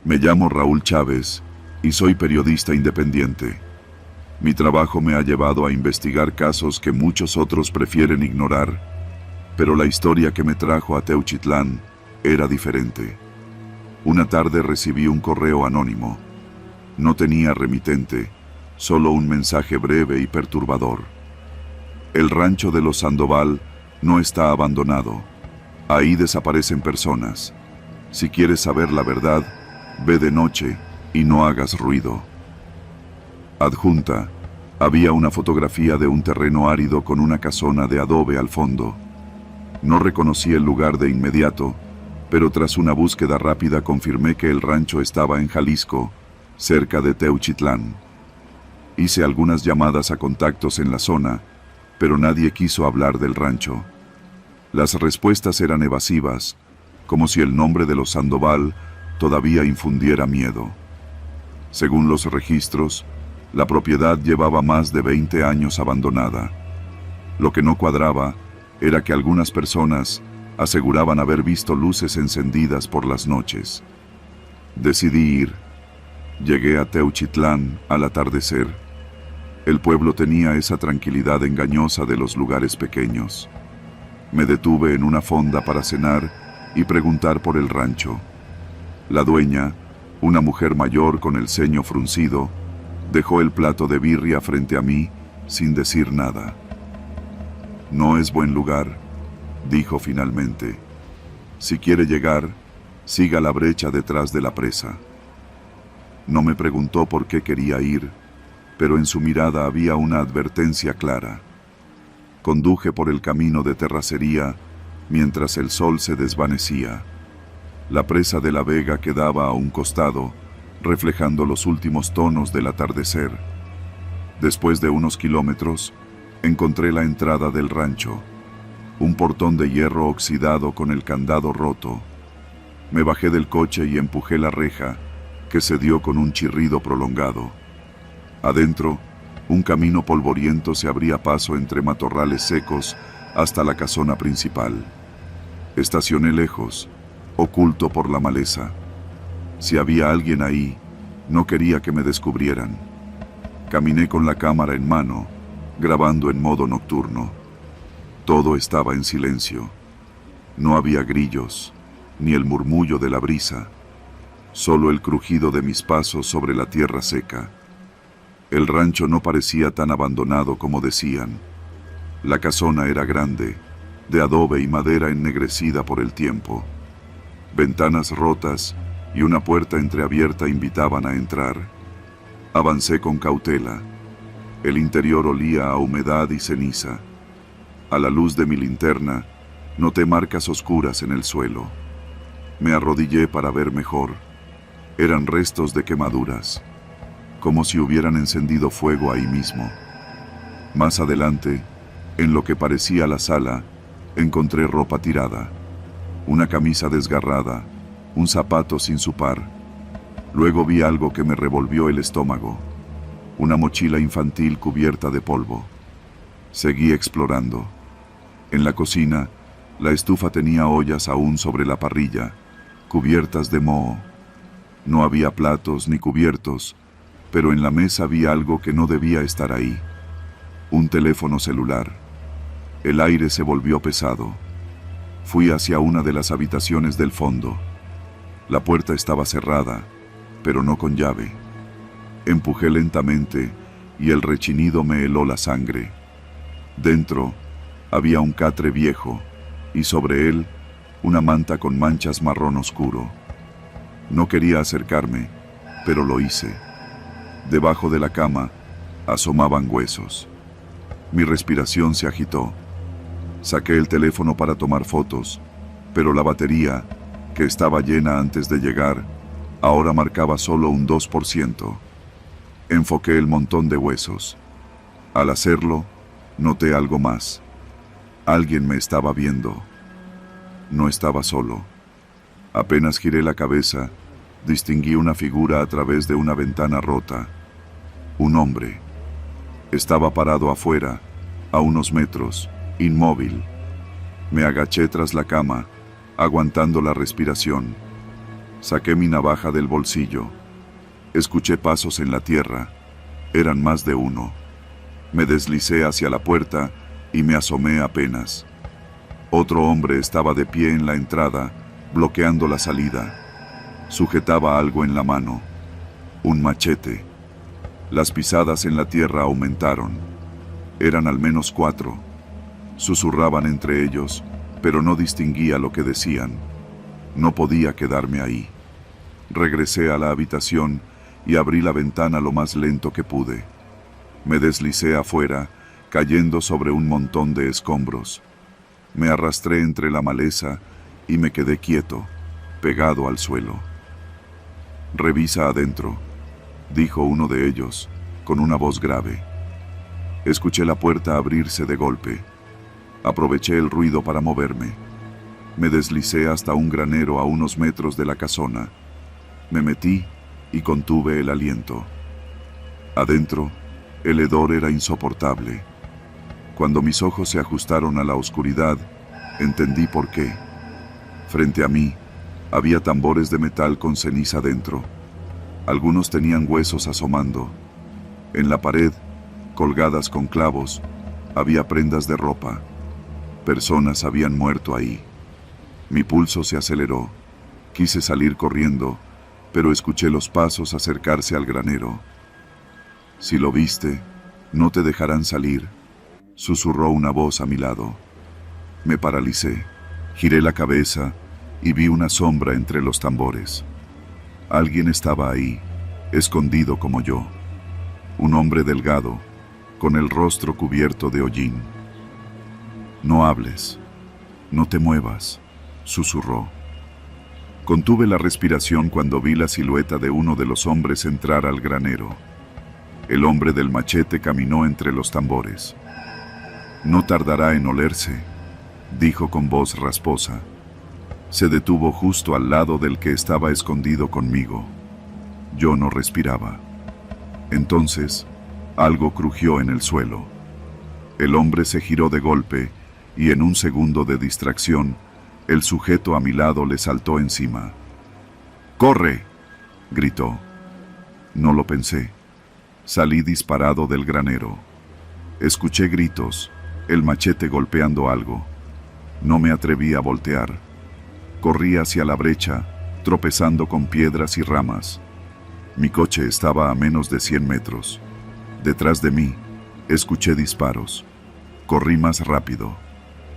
Me llamo Raúl Chávez y soy periodista independiente. Mi trabajo me ha llevado a investigar casos que muchos otros prefieren ignorar, pero la historia que me trajo a Teuchitlán era diferente. Una tarde recibí un correo anónimo. No tenía remitente, solo un mensaje breve y perturbador. El rancho de los Sandoval no está abandonado. Ahí desaparecen personas. Si quieres saber la verdad, ve de noche y no hagas ruido. Adjunta, había una fotografía de un terreno árido con una casona de adobe al fondo. No reconocí el lugar de inmediato, pero tras una búsqueda rápida confirmé que el rancho estaba en Jalisco, cerca de Teuchitlán. Hice algunas llamadas a contactos en la zona, pero nadie quiso hablar del rancho. Las respuestas eran evasivas, como si el nombre de los Sandoval todavía infundiera miedo. Según los registros, la propiedad llevaba más de 20 años abandonada. Lo que no cuadraba era que algunas personas aseguraban haber visto luces encendidas por las noches. Decidí ir. Llegué a Teuchitlán al atardecer. El pueblo tenía esa tranquilidad engañosa de los lugares pequeños. Me detuve en una fonda para cenar y preguntar por el rancho. La dueña, una mujer mayor con el ceño fruncido, dejó el plato de birria frente a mí sin decir nada. No es buen lugar, dijo finalmente. Si quiere llegar, siga la brecha detrás de la presa. No me preguntó por qué quería ir, pero en su mirada había una advertencia clara. Conduje por el camino de terracería mientras el sol se desvanecía. La presa de la Vega quedaba a un costado, reflejando los últimos tonos del atardecer. Después de unos kilómetros, encontré la entrada del rancho, un portón de hierro oxidado con el candado roto. Me bajé del coche y empujé la reja, que se dio con un chirrido prolongado. Adentro, un camino polvoriento se abría paso entre matorrales secos hasta la casona principal. Estacioné lejos, oculto por la maleza. Si había alguien ahí, no quería que me descubrieran. Caminé con la cámara en mano, grabando en modo nocturno. Todo estaba en silencio. No había grillos, ni el murmullo de la brisa, solo el crujido de mis pasos sobre la tierra seca. El rancho no parecía tan abandonado como decían. La casona era grande, de adobe y madera ennegrecida por el tiempo. Ventanas rotas y una puerta entreabierta invitaban a entrar. Avancé con cautela. El interior olía a humedad y ceniza. A la luz de mi linterna, noté marcas oscuras en el suelo. Me arrodillé para ver mejor. Eran restos de quemaduras, como si hubieran encendido fuego ahí mismo. Más adelante, en lo que parecía la sala, encontré ropa tirada, una camisa desgarrada, un zapato sin su par. Luego vi algo que me revolvió el estómago, una mochila infantil cubierta de polvo. Seguí explorando. En la cocina, la estufa tenía ollas aún sobre la parrilla, cubiertas de moho. No había platos ni cubiertos, pero en la mesa vi algo que no debía estar ahí. Un teléfono celular. El aire se volvió pesado. Fui hacia una de las habitaciones del fondo. La puerta estaba cerrada, pero no con llave. Empujé lentamente y el rechinido me heló la sangre. Dentro había un catre viejo y sobre él una manta con manchas marrón oscuro. No quería acercarme, pero lo hice. Debajo de la cama asomaban huesos. Mi respiración se agitó. Saqué el teléfono para tomar fotos, pero la batería, que estaba llena antes de llegar, ahora marcaba solo un 2%. Enfoqué el montón de huesos. Al hacerlo, noté algo más. Alguien me estaba viendo. No estaba solo. Apenas giré la cabeza, distinguí una figura a través de una ventana rota. Un hombre. Estaba parado afuera, a unos metros, inmóvil. Me agaché tras la cama, aguantando la respiración. Saqué mi navaja del bolsillo. Escuché pasos en la tierra. Eran más de uno. Me deslicé hacia la puerta y me asomé apenas. Otro hombre estaba de pie en la entrada, bloqueando la salida. Sujetaba algo en la mano. Un machete. Las pisadas en la tierra aumentaron. Eran al menos 4. Susurraban entre ellos, pero no distinguía lo que decían. No podía quedarme ahí. Regresé a la habitación y abrí la ventana lo más lento que pude. Me deslicé afuera, cayendo sobre un montón de escombros. Me arrastré entre la maleza y me quedé quieto, pegado al suelo. «Revisa adentro», dijo uno de ellos, con una voz grave. Escuché la puerta abrirse de golpe. Aproveché el ruido para moverme. Me deslicé hasta un granero a unos metros de la casona. Me metí y contuve el aliento. Adentro, el hedor era insoportable. Cuando mis ojos se ajustaron a la oscuridad, entendí por qué. Frente a mí, había tambores de metal con ceniza dentro. Algunos tenían huesos asomando. En la pared, colgadas con clavos, había prendas de ropa. Personas habían muerto ahí. Mi pulso se aceleró. Quise salir corriendo, pero escuché los pasos acercarse al granero. «Si lo viste, no te dejarán salir», susurró una voz a mi lado. Me paralicé. Giré la cabeza y vi una sombra entre los tambores. Alguien estaba ahí, escondido como yo. Un hombre delgado, con el rostro cubierto de hollín. «No hables, no te muevas», susurró. Contuve la respiración cuando vi la silueta de uno de los hombres entrar al granero. El hombre del machete caminó entre los tambores. «No tardará en olerse», dijo con voz rasposa. Se detuvo justo al lado del que estaba escondido conmigo. Yo no respiraba. Entonces, algo crujió en el suelo. El hombre se giró de golpe y en un segundo de distracción, el sujeto a mi lado le saltó encima. «¡Corre!», gritó. No lo pensé. Salí disparado del granero. Escuché gritos, el machete golpeando algo. No me atreví a voltear. Corrí hacia la brecha, tropezando con piedras y ramas. Mi coche estaba a menos de 100 metros. Detrás de mí, escuché disparos. Corrí más rápido.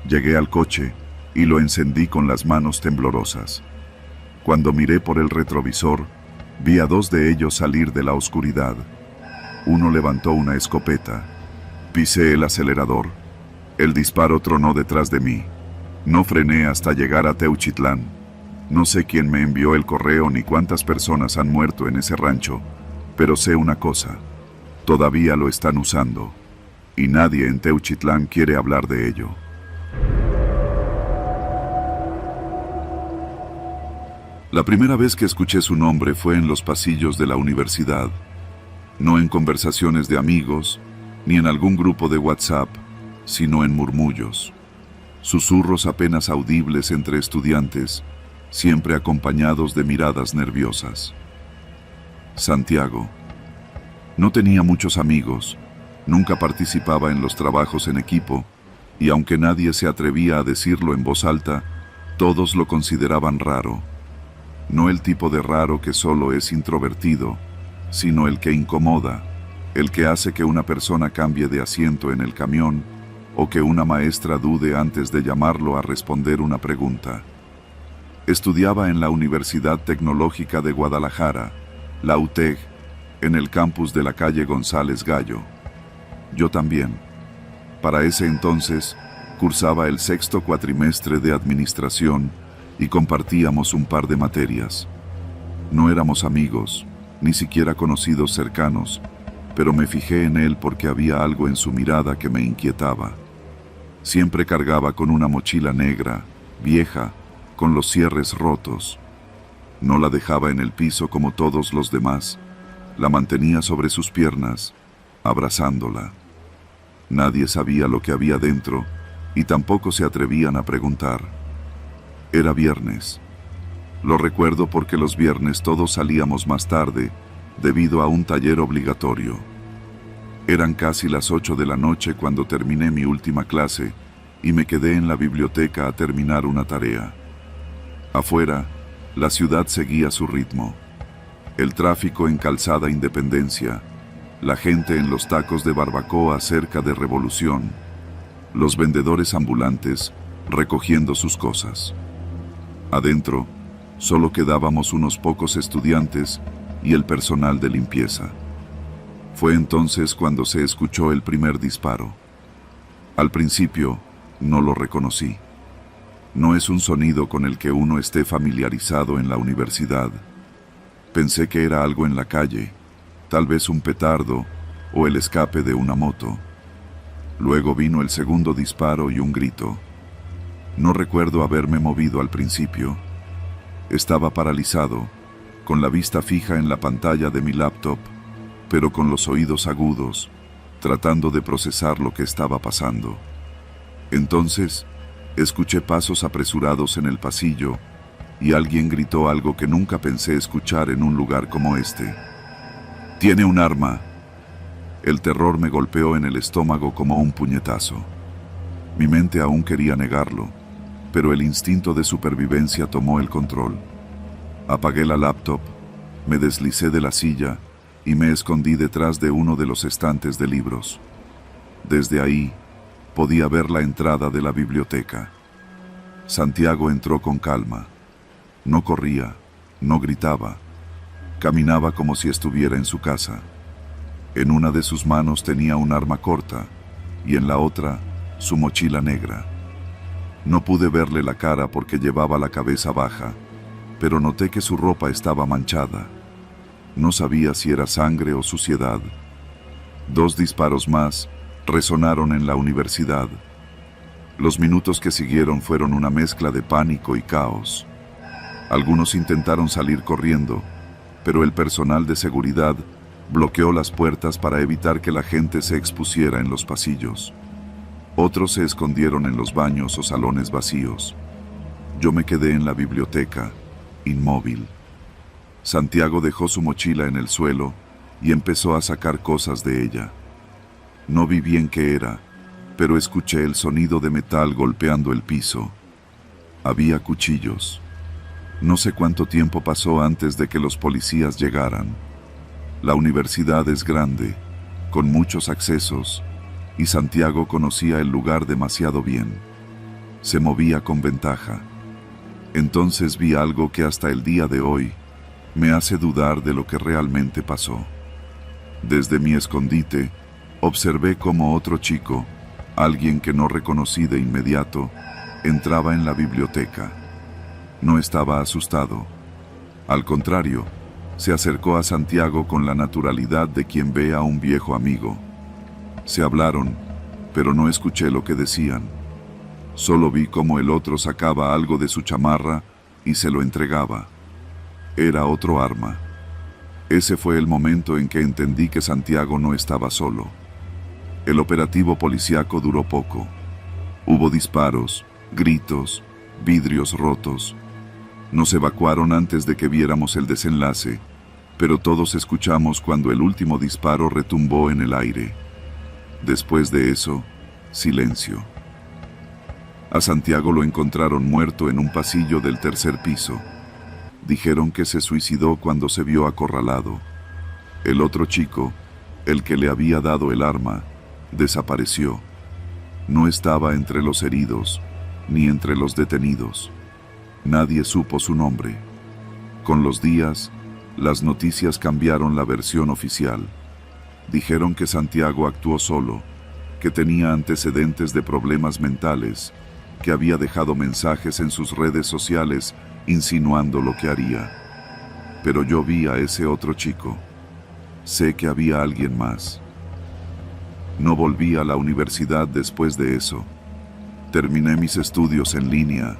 Llegué al coche y lo encendí con las manos temblorosas. Cuando miré por el retrovisor, vi a 2 de ellos salir de la oscuridad. Uno levantó una escopeta. Pisé el acelerador. El disparo tronó detrás de mí. No frené hasta llegar a Teuchitlán. No sé quién me envió el correo ni cuántas personas han muerto en ese rancho, pero sé una cosa. Todavía lo están usando. Y nadie en Teuchitlán quiere hablar de ello. La primera vez que escuché su nombre fue en los pasillos de la universidad. No en conversaciones de amigos, ni en algún grupo de WhatsApp, sino en murmullos. Susurros apenas audibles entre estudiantes, siempre acompañados de miradas nerviosas. Santiago. No tenía muchos amigos, nunca participaba en los trabajos en equipo, y aunque nadie se atrevía a decirlo en voz alta, todos lo consideraban raro. No el tipo de raro que solo es introvertido, sino el que incomoda, el que hace que una persona cambie de asiento en el camión o que una maestra dude antes de llamarlo a responder una pregunta. Estudiaba en la Universidad Tecnológica de Guadalajara, la UTEG, en el campus de la calle González Gallo. Yo también. Para ese entonces, cursaba el 6º cuatrimestre de administración y compartíamos un par de materias. No éramos amigos, ni siquiera conocidos cercanos, pero me fijé en él porque había algo en su mirada que me inquietaba. Siempre cargaba con una mochila negra, vieja, con los cierres rotos. No la dejaba en el piso como todos los demás, la mantenía sobre sus piernas, abrazándola. Nadie sabía lo que había dentro y tampoco se atrevían a preguntar. Era viernes. Lo recuerdo porque los viernes todos salíamos más tarde, debido a un taller obligatorio. Eran casi las 8 de la noche cuando terminé mi última clase y me quedé en la biblioteca a terminar una tarea. Afuera, la ciudad seguía su ritmo. El tráfico en Calzada Independencia, la gente en los tacos de barbacoa cerca de Revolución, los vendedores ambulantes recogiendo sus cosas. Adentro, solo quedábamos unos pocos estudiantes y el personal de limpieza. Fue entonces cuando se escuchó el primer disparo. Al principio, no lo reconocí. No es un sonido con el que uno esté familiarizado en la universidad. Pensé que era algo en la calle, tal vez un petardo o el escape de una moto. Luego vino el segundo disparo y un grito. No recuerdo haberme movido al principio. Estaba paralizado, con la vista fija en la pantalla de mi laptop, pero con los oídos agudos, tratando de procesar lo que estaba pasando. Entonces, escuché pasos apresurados en el pasillo y alguien gritó algo que nunca pensé escuchar en un lugar como este. «¡Tiene un arma!». El terror me golpeó en el estómago como un puñetazo. Mi mente aún quería negarlo, pero el instinto de supervivencia tomó el control. Apagué la laptop, me deslicé de la silla y me escondí detrás de uno de los estantes de libros. Desde ahí, podía ver la entrada de la biblioteca. Santiago entró con calma. No corría, no gritaba. Caminaba como si estuviera en su casa. En una de sus manos tenía un arma corta y en la otra, su mochila negra. No pude verle la cara porque llevaba la cabeza baja, pero noté que su ropa estaba manchada. No sabía si era sangre o suciedad. 2 disparos más resonaron en la universidad. Los minutos que siguieron fueron una mezcla de pánico y caos. Algunos intentaron salir corriendo, pero el personal de seguridad bloqueó las puertas para evitar que la gente se expusiera en los pasillos. Otros se escondieron en los baños o salones vacíos. Yo me quedé en la biblioteca, inmóvil. Santiago dejó su mochila en el suelo y empezó a sacar cosas de ella. No vi bien qué era, pero escuché el sonido de metal golpeando el piso. Había cuchillos. No sé cuánto tiempo pasó antes de que los policías llegaran. La universidad es grande, con muchos accesos, y Santiago conocía el lugar demasiado bien. Se movía con ventaja. Entonces vi algo que hasta el día de hoy me hace dudar de lo que realmente pasó. Desde mi escondite, observé cómo otro chico, alguien que no reconocí de inmediato, entraba en la biblioteca. No estaba asustado. Al contrario, se acercó a Santiago con la naturalidad de quien ve a un viejo amigo. Se hablaron, pero no escuché lo que decían. Solo vi cómo el otro sacaba algo de su chamarra y se lo entregaba. Era otro arma. Ese fue el momento en que entendí que Santiago no estaba solo. El operativo policíaco duró poco. Hubo disparos, gritos, vidrios rotos. Nos evacuaron antes de que viéramos el desenlace, pero todos escuchamos cuando el último disparo retumbó en el aire. Después de eso, silencio. A Santiago lo encontraron muerto en un pasillo del 3er piso. Dijeron que se suicidó cuando se vio acorralado. El otro chico, el que le había dado el arma, desapareció. No estaba entre los heridos, ni entre los detenidos. Nadie supo su nombre. Con los días, las noticias cambiaron la versión oficial. Dijeron que Santiago actuó solo, que tenía antecedentes de problemas mentales, que había dejado mensajes en sus redes sociales insinuando lo que haría. Pero yo vi a ese otro chico. Sé que había alguien más. No volví a la universidad después de eso. Terminé mis estudios en línea,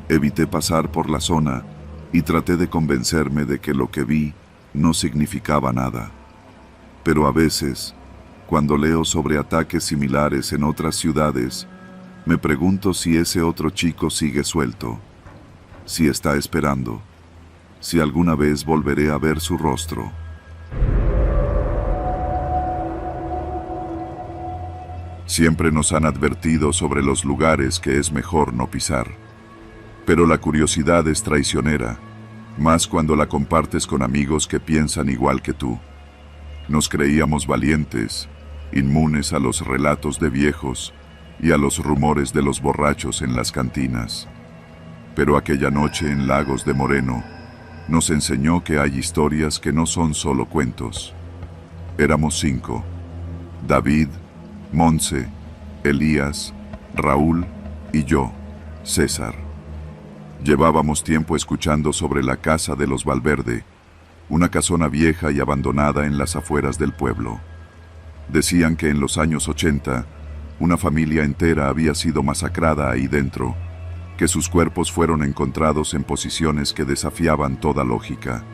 evité pasar por la zona y traté de convencerme de que lo que vi no significaba nada. Pero a veces, cuando leo sobre ataques similares en otras ciudades, me pregunto si ese otro chico sigue suelto, si está esperando, si alguna vez volveré a ver su rostro. Siempre nos han advertido sobre los lugares que es mejor no pisar. Pero la curiosidad es traicionera, más cuando la compartes con amigos que piensan igual que tú. Nos creíamos valientes, inmunes a los relatos de viejos y a los rumores de los borrachos en las cantinas. Pero aquella noche en Lagos de Moreno nos enseñó que hay historias que no son solo cuentos. Éramos 5: David, Montse, Elías, Raúl y yo, César. Llevábamos tiempo escuchando sobre la casa de los Valverde, una casona vieja y abandonada en las afueras del pueblo. Decían que en los años 80, una familia entera había sido masacrada ahí dentro, que sus cuerpos fueron encontrados en posiciones que desafiaban toda lógica.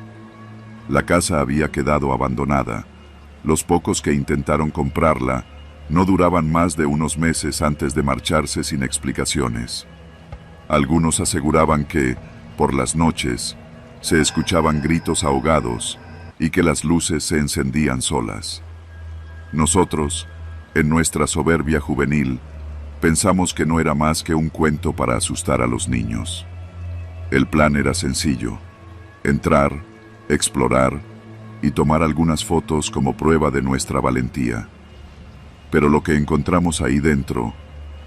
La casa había quedado abandonada. Los pocos que intentaron comprarla no duraban más de unos meses antes de marcharse sin explicaciones. Algunos aseguraban que, por las noches, se escuchaban gritos ahogados y que las luces se encendían solas. Nosotros, en nuestra soberbia juvenil, pensamos que no era más que un cuento para asustar a los niños. El plan era sencillo: entrar, explorar y tomar algunas fotos como prueba de nuestra valentía. Pero lo que encontramos ahí dentro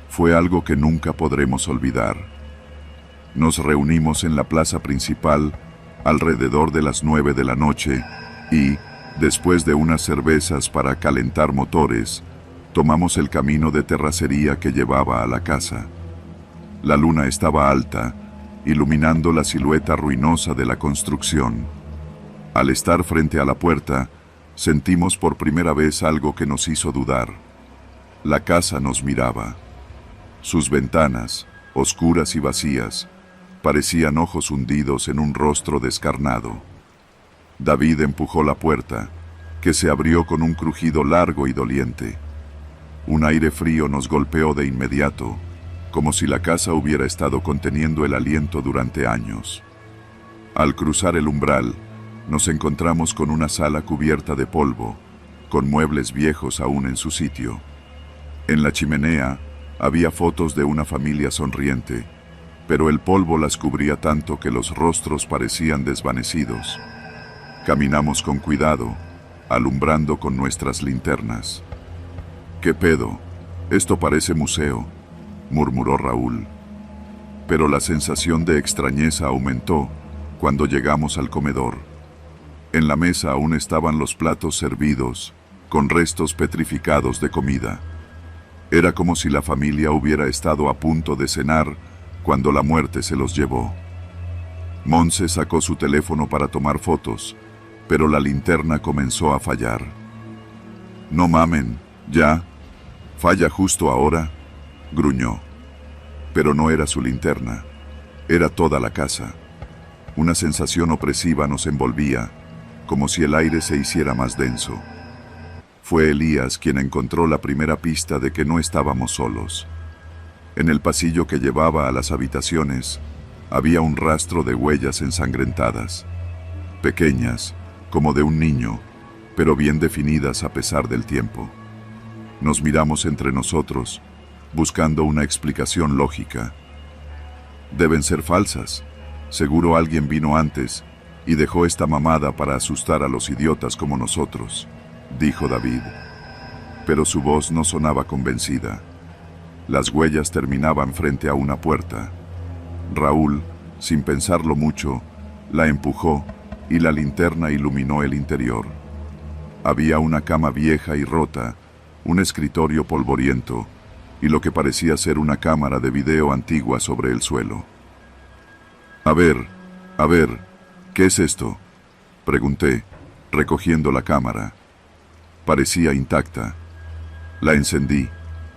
fue algo que nunca podremos olvidar. Nos reunimos en la plaza principal alrededor de las 9 de la noche y, después de unas cervezas para calentar motores, tomamos el camino de terracería que llevaba a la casa. La luna estaba alta, iluminando la silueta ruinosa de la construcción. Al estar frente a la puerta, sentimos por primera vez algo que nos hizo dudar. La casa nos miraba. Sus ventanas, oscuras y vacías, parecían ojos hundidos en un rostro descarnado. David empujó la puerta, que se abrió con un crujido largo y doliente. Un aire frío nos golpeó de inmediato, como si la casa hubiera estado conteniendo el aliento durante años. Al cruzar el umbral, nos encontramos con una sala cubierta de polvo, con muebles viejos aún en su sitio. En la chimenea había fotos de una familia sonriente, pero el polvo las cubría tanto que los rostros parecían desvanecidos. Caminamos con cuidado, alumbrando con nuestras linternas. «¿Qué pedo? Esto parece museo», murmuró Raúl. Pero la sensación de extrañeza aumentó cuando llegamos al comedor. En la mesa aún estaban los platos servidos, con restos petrificados de comida. Era como si la familia hubiera estado a punto de cenar cuando la muerte se los llevó. Montse sacó su teléfono para tomar fotos, pero la linterna comenzó a fallar. «No mamen, ya. ¿Falla justo ahora?», gruñó. Pero no era su linterna, era toda la casa. Una sensación opresiva nos envolvía, como si el aire se hiciera más denso. Fue Elías quien encontró la primera pista de que no estábamos solos. En el pasillo que llevaba a las habitaciones, había un rastro de huellas ensangrentadas, pequeñas, como de un niño, pero bien definidas a pesar del tiempo. Nos miramos entre nosotros, buscando una explicación lógica. «Deben ser falsas. Seguro alguien vino antes y dejó esta mamada para asustar a los idiotas como nosotros», dijo David. Pero su voz no sonaba convencida. Las huellas terminaban frente a una puerta. Raúl, sin pensarlo mucho, la empujó y la linterna iluminó el interior. Había una cama vieja y rota, un escritorio polvoriento y lo que parecía ser una cámara de video antigua sobre el suelo. A ver, ¿qué es esto?», pregunté, recogiendo la cámara. Parecía intacta. La encendí,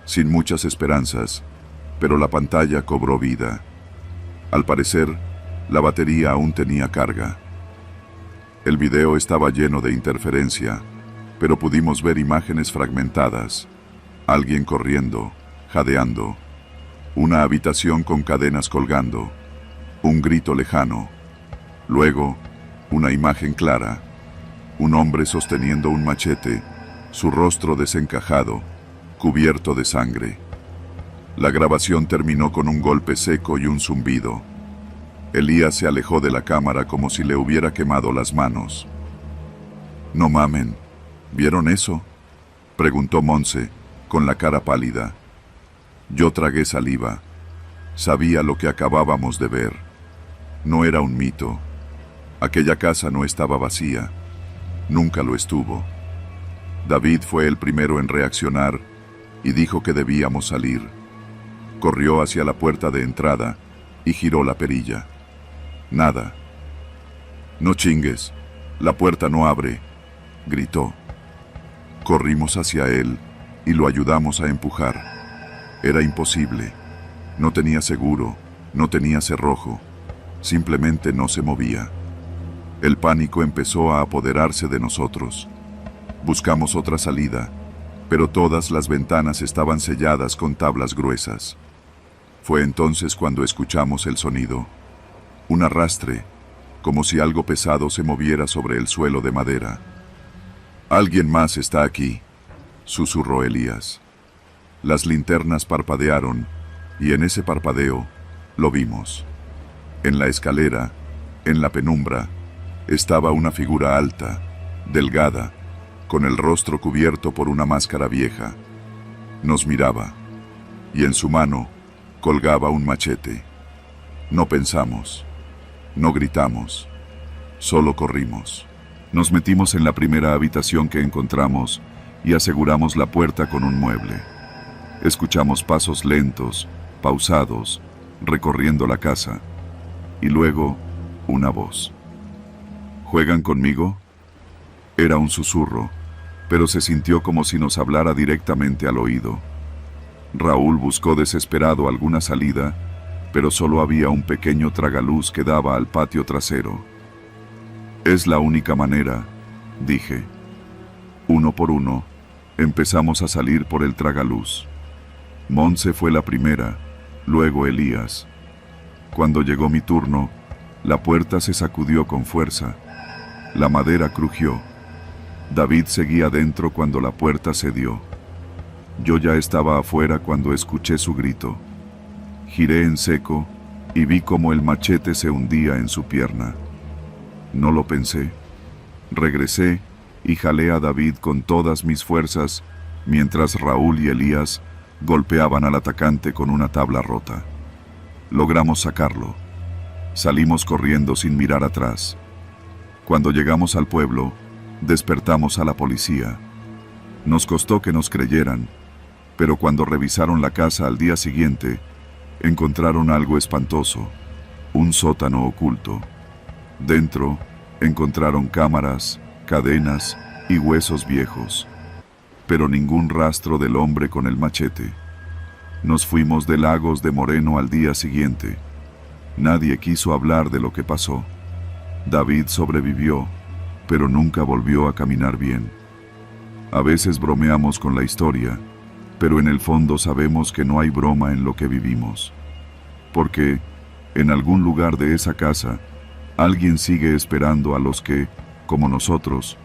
sin muchas esperanzas, pero la pantalla cobró vida. Al parecer, la batería aún tenía carga. El video estaba lleno de interferencia, pero pudimos ver imágenes fragmentadas, alguien corriendo, jadeando, una habitación con cadenas colgando, un grito lejano, luego Una imagen clara. Un hombre sosteniendo un machete, su rostro desencajado, cubierto de sangre. La grabación terminó con un golpe seco y un zumbido. Elías se alejó de la cámara como si le hubiera quemado las manos. «No mamen, ¿vieron eso?», preguntó Montse, con la cara pálida. Yo tragué saliva. Sabía lo que acabábamos de ver. No era un mito. Aquella casa no estaba vacía. Nunca lo estuvo. David fue el primero en reaccionar y dijo que debíamos salir. Corrió hacia la puerta de entrada y giró la perilla. Nada. «No chingues, la puerta no abre», gritó. Corrimos hacia él y lo ayudamos a empujar. Era imposible. No tenía seguro, no tenía cerrojo. Simplemente no se movía. El pánico empezó a apoderarse de nosotros. Buscamos otra salida, pero todas las ventanas estaban selladas con tablas gruesas. Fue entonces cuando escuchamos el sonido. Un arrastre, como si algo pesado se moviera sobre el suelo de madera. «Alguien más está aquí», susurró Elías. Las linternas parpadearon, y en ese parpadeo lo vimos. En la escalera, en la penumbra, estaba una figura alta, delgada, con el rostro cubierto por una máscara vieja. Nos miraba, y en su mano colgaba un machete. No pensamos, no gritamos, solo corrimos. Nos metimos en la primera habitación que encontramos y aseguramos la puerta con un mueble. Escuchamos pasos lentos, pausados, recorriendo la casa, y luego una voz. «¿Juegan conmigo?». Era un susurro, pero se sintió como si nos hablara directamente al oído. Raúl buscó desesperado alguna salida, pero solo había un pequeño tragaluz que daba al patio trasero. «Es la única manera», dije. Uno por uno, empezamos a salir por el tragaluz. Montse fue la primera, luego Elías. Cuando llegó mi turno, la puerta se sacudió con fuerza. La madera crujió. David seguía dentro cuando la puerta cedió. Yo ya estaba afuera cuando escuché su grito. Giré en seco y vi cómo el machete se hundía en su pierna. No lo pensé. Regresé y jalé a David con todas mis fuerzas, mientras Raúl y Elías golpeaban al atacante con una tabla rota. Logramos sacarlo. Salimos corriendo sin mirar atrás. Cuando llegamos al pueblo, despertamos a la policía. Nos costó que nos creyeran, pero cuando revisaron la casa al día siguiente, encontraron algo espantoso, un sótano oculto. Dentro, encontraron cámaras, cadenas y huesos viejos, pero ningún rastro del hombre con el machete. Nos fuimos de Lagos de Moreno al día siguiente. Nadie quiso hablar de lo que pasó. David sobrevivió, pero nunca volvió a caminar bien. A veces bromeamos con la historia, pero en el fondo sabemos que no hay broma en lo que vivimos. Porque, en algún lugar de esa casa, alguien sigue esperando a los que, como nosotros,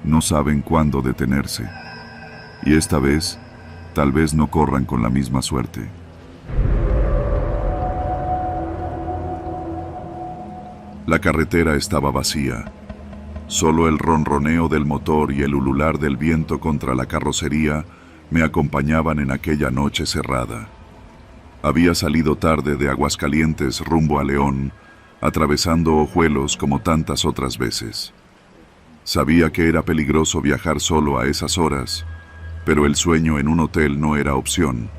no saben cuándo detenerse. Y esta vez, tal vez no corran con la misma suerte. La carretera estaba vacía. Solo el ronroneo del motor y el ulular del viento contra la carrocería me acompañaban en aquella noche cerrada. Había salido tarde de Aguascalientes rumbo a León, atravesando Ojuelos como tantas otras veces. Sabía que era peligroso viajar solo a esas horas, pero el sueño en un hotel no era opción.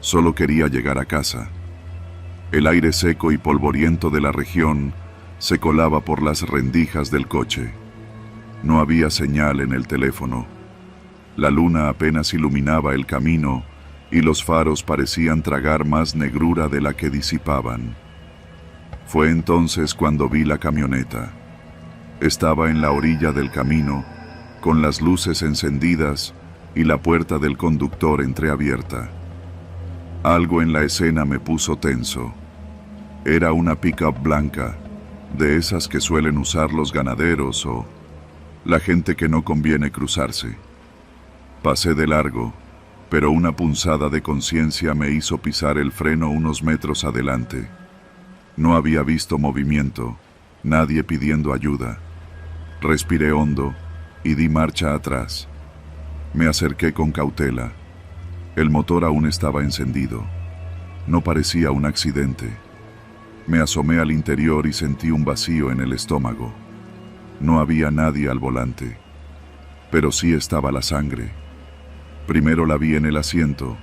Solo quería llegar a casa. El aire seco y polvoriento de la región se colaba por las rendijas del coche. No había señal en el teléfono. La luna apenas iluminaba el camino y los faros parecían tragar más negrura de la que disipaban. Fue entonces cuando vi la camioneta. Estaba en la orilla del camino, con las luces encendidas y la puerta del conductor entreabierta. Algo en la escena me puso tenso. Era una pick-up blanca, de esas que suelen usar los ganaderos o la gente que no conviene cruzarse. Pasé de largo, pero una punzada de conciencia me hizo pisar el freno unos metros adelante. No había visto movimiento, nadie pidiendo ayuda. Respiré hondo y di marcha atrás. Me acerqué con cautela. El motor aún estaba encendido. No parecía un accidente. Me asomé al interior y sentí un vacío en el estómago. No había nadie al volante, pero sí estaba la sangre. Primero la vi en el asiento,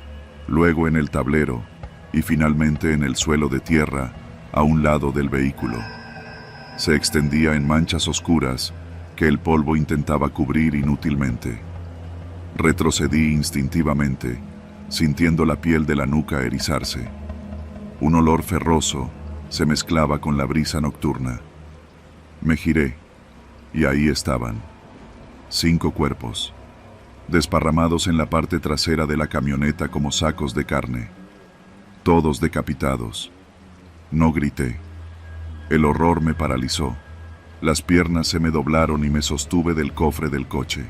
luego en el tablero y finalmente en el suelo de tierra a un lado del vehículo. Se extendía en manchas oscuras que el polvo intentaba cubrir inútilmente. Retrocedí instintivamente, sintiendo la piel de la nuca erizarse. Un olor ferroso se mezclaba con la brisa nocturna. Me giré, y ahí estaban, 5 cuerpos, desparramados en la parte trasera de la camioneta como sacos de carne, todos decapitados. No grité. El horror me paralizó. Las piernas se me doblaron y me sostuve del cofre del coche.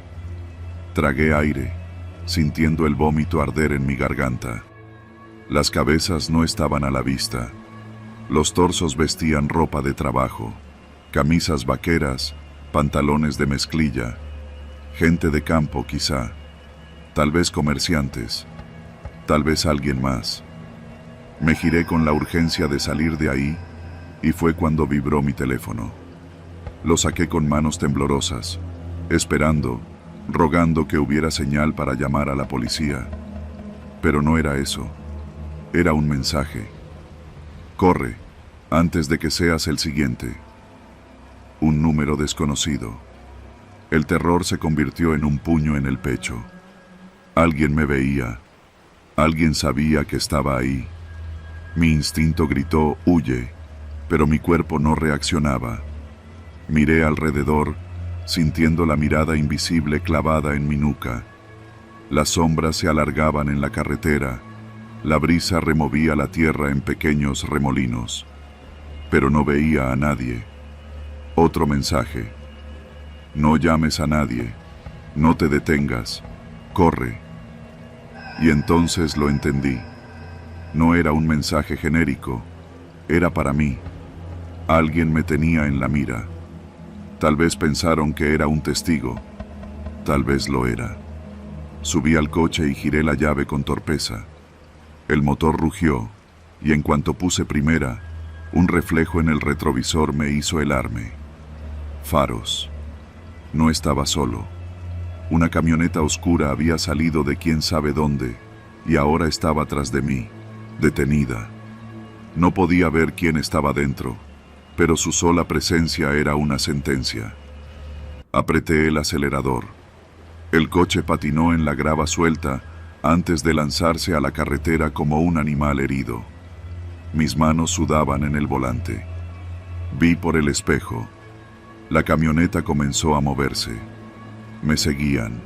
Tragué aire, sintiendo el vómito arder en mi garganta. Las cabezas no estaban a la vista. Los torsos vestían ropa de trabajo, camisas vaqueras, pantalones de mezclilla. Gente de campo quizá, tal vez comerciantes, tal vez alguien más. Me giré con la urgencia de salir de ahí y fue cuando vibró mi teléfono. Lo saqué con manos temblorosas, esperando, rogando que hubiera señal para llamar a la policía. Pero no era eso, era un mensaje. Corre, antes de que seas el siguiente. Un número desconocido. El terror se convirtió en un puño en el pecho. Alguien me veía. Alguien sabía que estaba ahí. Mi instinto gritó, huye, pero mi cuerpo no reaccionaba. Miré alrededor, sintiendo la mirada invisible clavada en mi nuca. Las sombras se alargaban en la carretera. La brisa removía la tierra en pequeños remolinos. Pero no veía a nadie. Otro mensaje. No llames a nadie. No te detengas. Corre. Y entonces lo entendí. No era un mensaje genérico. Era para mí. Alguien me tenía en la mira. Tal vez pensaron que era un testigo. Tal vez lo era. Subí al coche y giré la llave con torpeza. El motor rugió, y en cuanto puse primera, un reflejo en el retrovisor me hizo helarme. Faros. No estaba solo. Una camioneta oscura había salido de quién sabe dónde, y ahora estaba tras de mí, detenida. No podía ver quién estaba dentro, pero su sola presencia era una sentencia. Apreté el acelerador. El coche patinó en la grava suelta antes de lanzarse a la carretera como un animal herido. Mis manos sudaban en el volante. Vi por el espejo. La camioneta comenzó a moverse. Me seguían.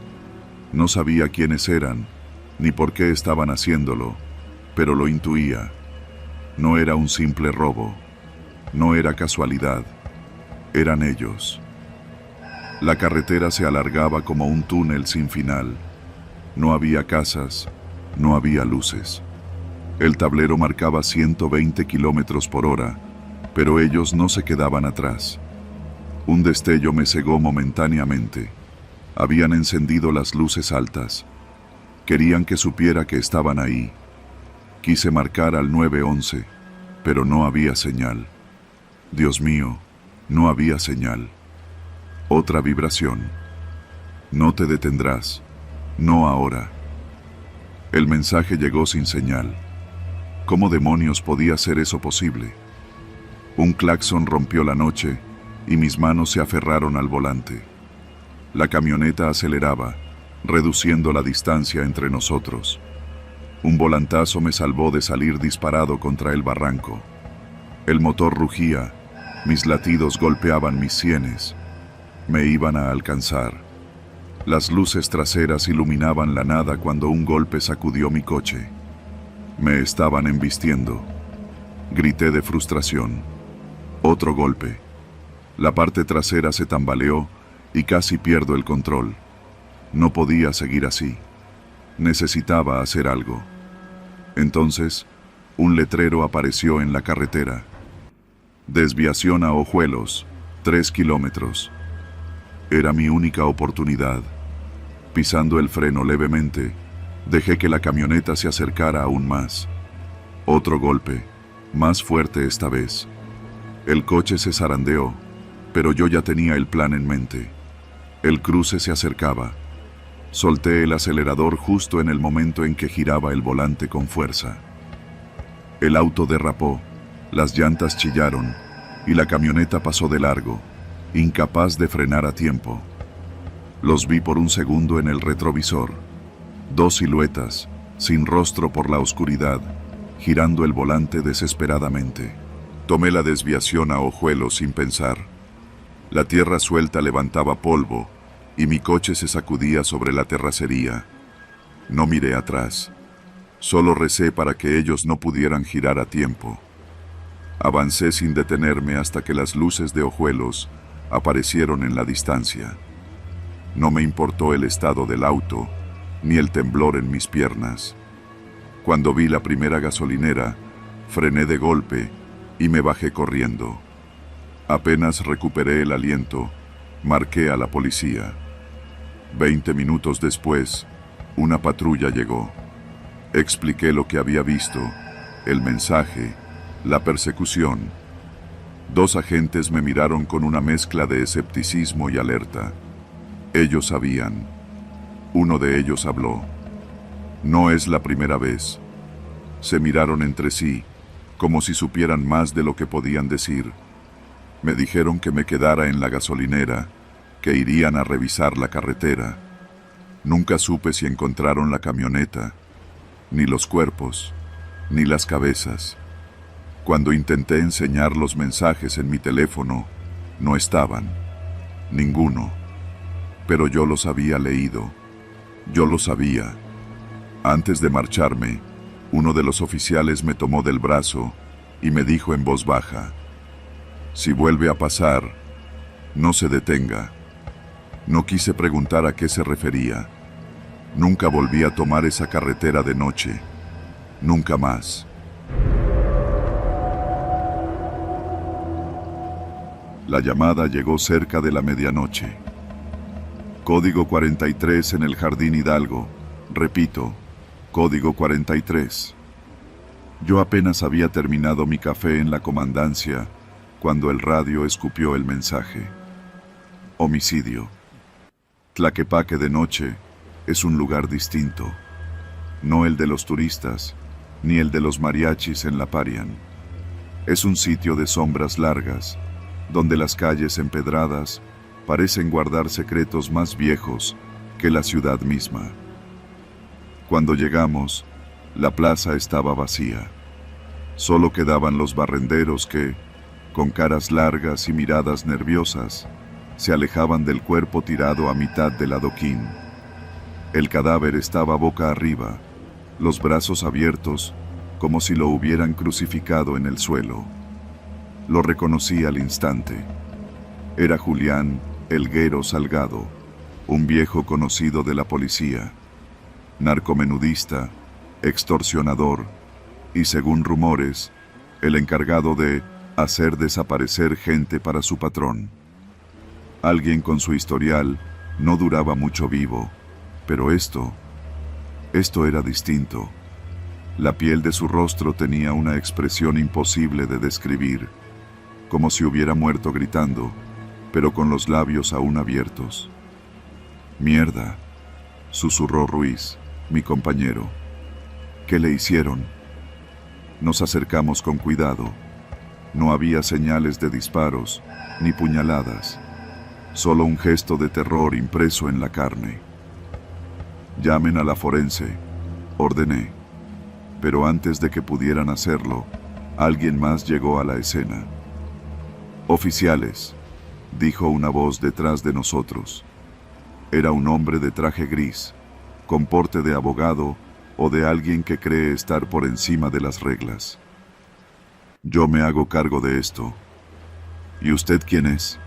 No sabía quiénes eran, ni por qué estaban haciéndolo, pero lo intuía. No era un simple robo. No era casualidad. Eran ellos. La carretera se alargaba como un túnel sin final. No había casas, no había luces. El tablero marcaba 120 kilómetros por hora, pero ellos no se quedaban atrás. Un destello me cegó momentáneamente. Habían encendido las luces altas. Querían que supiera que estaban ahí. Quise marcar al 911, pero no había señal. Dios mío, no había señal. Otra vibración. No te detendrás. No ahora. El mensaje llegó sin señal. ¿Cómo demonios podía ser eso posible? Un claxon rompió la noche y mis manos se aferraron al volante. La camioneta aceleraba, reduciendo la distancia entre nosotros. Un volantazo me salvó de salir disparado contra el barranco. El motor rugía, mis latidos golpeaban mis sienes. Me iban a alcanzar. Las luces traseras iluminaban la nada cuando un golpe sacudió mi coche. Me estaban embistiendo. Grité de frustración. Otro golpe. La parte trasera se tambaleó y casi pierdo el control. No podía seguir así. Necesitaba hacer algo. Entonces, un letrero apareció en la carretera. Desviación a Ojuelos, 3 kilómetros. Era mi única oportunidad. Pisando el freno levemente, dejé que la camioneta se acercara aún más. Otro golpe, más fuerte esta vez. El coche se zarandeó, pero yo ya tenía el plan en mente. El cruce se acercaba. Solté el acelerador justo en el momento en que giraba el volante con fuerza. El auto derrapó, las llantas chillaron y la camioneta pasó de largo, incapaz de frenar a tiempo. Los vi por un segundo en el retrovisor. Dos siluetas, sin rostro por la oscuridad, girando el volante desesperadamente. Tomé la desviación a Ojuelos sin pensar. La tierra suelta levantaba polvo y mi coche se sacudía sobre la terracería. No miré atrás. Solo recé para que ellos no pudieran girar a tiempo. Avancé sin detenerme hasta que las luces de Ojuelos aparecieron en la distancia. No me importó el estado del auto, ni el temblor en mis piernas. Cuando vi la primera gasolinera, frené de golpe y me bajé corriendo. Apenas recuperé el aliento, marqué a la policía. 20 minutos después, una patrulla llegó. Expliqué lo que había visto, el mensaje, la persecución. Dos agentes me miraron con una mezcla de escepticismo y alerta. Ellos sabían. Uno de ellos habló. No es la primera vez. Se miraron entre sí, como si supieran más de lo que podían decir. Me dijeron que me quedara en la gasolinera, que irían a revisar la carretera. Nunca supe si encontraron la camioneta, ni los cuerpos, ni las cabezas. Cuando intenté enseñar los mensajes en mi teléfono, no estaban. Ninguno. Pero yo los había leído. Yo lo sabía. Antes de marcharme, uno de los oficiales me tomó del brazo y me dijo en voz baja: si vuelve a pasar, no se detenga. No quise preguntar a qué se refería. Nunca volví a tomar esa carretera de noche. Nunca más. La llamada llegó cerca de la medianoche. Código 43 en el Jardín Hidalgo. Repito, código 43. Yo apenas había terminado mi café en la comandancia cuando el radio escupió el mensaje. Homicidio. Tlaquepaque de noche es un lugar distinto. No el de los turistas, ni el de los mariachis en La Parian. Es un sitio de sombras largas, donde las calles empedradas parecen guardar secretos más viejos que la ciudad misma. Cuando llegamos, la plaza estaba vacía. Solo quedaban los barrenderos que, con caras largas y miradas nerviosas, se alejaban del cuerpo tirado a mitad del adoquín. El cadáver estaba boca arriba, los brazos abiertos, como si lo hubieran crucificado en el suelo. Lo reconocí al instante. Era Julián Elguero Salgado, un viejo conocido de la policía, narcomenudista, extorsionador y, según rumores, el encargado de hacer desaparecer gente para su patrón. Alguien con su historial no duraba mucho vivo, pero esto era distinto. La piel de su rostro tenía una expresión imposible de describir, como si hubiera muerto gritando, pero con los labios aún abiertos. «Mierda», susurró Ruiz, mi compañero. «¿Qué le hicieron?» Nos acercamos con cuidado. No había señales de disparos, ni puñaladas, solo un gesto de terror impreso en la carne. «Llamen a la forense», ordené. Pero antes de que pudieran hacerlo, alguien más llegó a la escena. «Oficiales», dijo una voz detrás de nosotros. Era un hombre de traje gris, con porte de abogado o de alguien que cree estar por encima de las reglas. «Yo me hago cargo de esto». «¿Y usted quién es?»,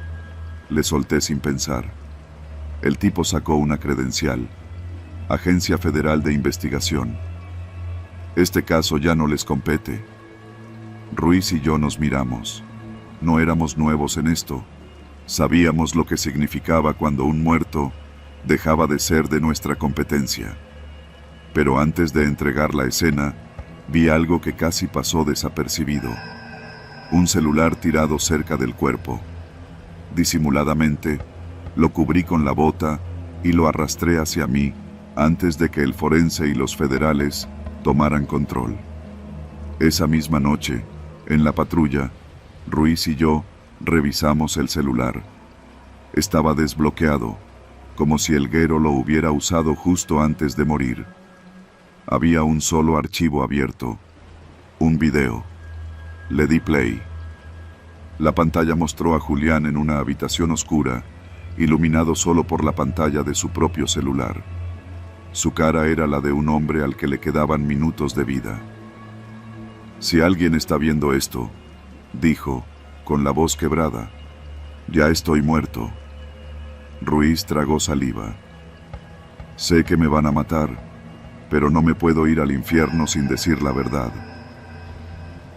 Le solté sin pensar. El tipo sacó una credencial. Agencia Federal de Investigación. Este caso ya no les compete. Ruiz y yo nos miramos. No éramos nuevos en esto. Sabíamos lo que significaba cuando un muerto dejaba de ser de nuestra competencia. Pero antes de entregar la escena, vi algo que casi pasó desapercibido. Un celular tirado cerca del cuerpo. Disimuladamente, lo cubrí con la bota y lo arrastré hacia mí antes de que el forense y los federales tomaran control. Esa misma noche, en la patrulla, Ruiz y yo revisamos el celular. Estaba desbloqueado, como si el guero lo hubiera usado justo antes de morir. Había un solo archivo abierto, un video. Le di play. La pantalla mostró a Julián en una habitación oscura, iluminado solo por la pantalla de su propio celular. Su cara era la de un hombre al que le quedaban minutos de vida. Si alguien está viendo esto, dijo, con la voz quebrada, ya estoy muerto. Ruiz tragó saliva. Sé que me van a matar, pero no me puedo ir al infierno sin decir la verdad.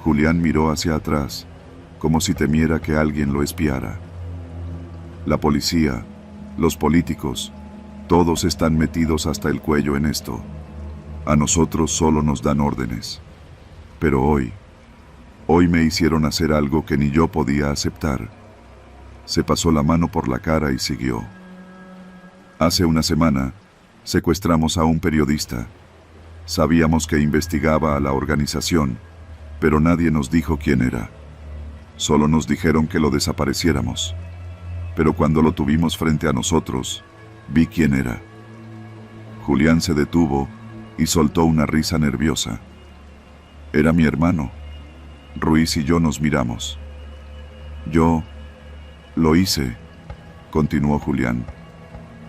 Julián miró hacia atrás, como si temiera que alguien lo espiara. La policía, los políticos, todos están metidos hasta el cuello en esto. A nosotros solo nos dan órdenes. Pero hoy me hicieron hacer algo que ni yo podía aceptar. Se pasó la mano por la cara y siguió. Hace una semana, secuestramos a un periodista. Sabíamos que investigaba a la organización, pero nadie nos dijo quién era. Solo nos dijeron que lo desapareciéramos. Pero cuando lo tuvimos frente a nosotros, vi quién era. Julián se detuvo y soltó una risa nerviosa. Era mi hermano. Ruiz y yo nos miramos. Yo lo hice, continuó Julián,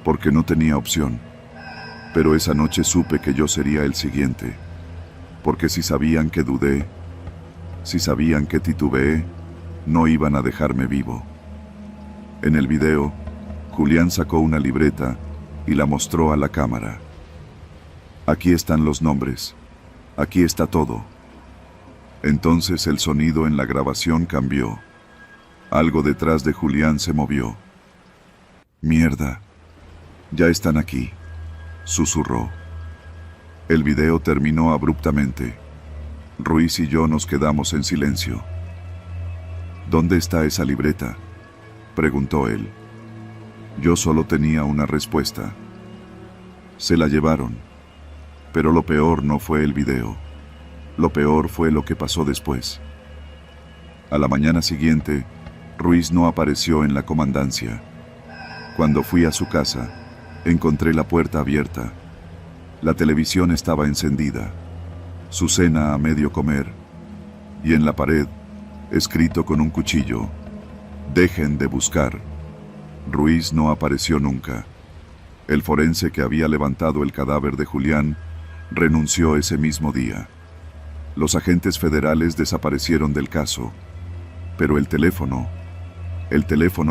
porque no tenía opción. Pero esa noche supe que yo sería el siguiente, porque si sabían que dudé, si sabían que titubeé, no iban a dejarme vivo. En el video, Julián sacó una libreta y la mostró a la cámara. Aquí están los nombres. Aquí está todo. Entonces el sonido en la grabación cambió. Algo detrás de Julián se movió. Mierda. Ya están aquí, susurró. El video terminó abruptamente. Ruiz y yo nos quedamos en silencio. ¿Dónde está esa libreta?, preguntó él. Yo solo tenía una respuesta. Se la llevaron. Pero lo peor no fue el video. Lo peor fue lo que pasó después. A la mañana siguiente, Ruiz no apareció en la comandancia. Cuando fui a su casa, encontré la puerta abierta. La televisión estaba encendida, su cena a medio comer, y en la pared, escrito con un cuchillo, dejen de buscar. Ruiz no apareció nunca. El forense que había levantado el cadáver de Julián renunció ese mismo día. Los agentes federales desaparecieron del caso, pero el teléfono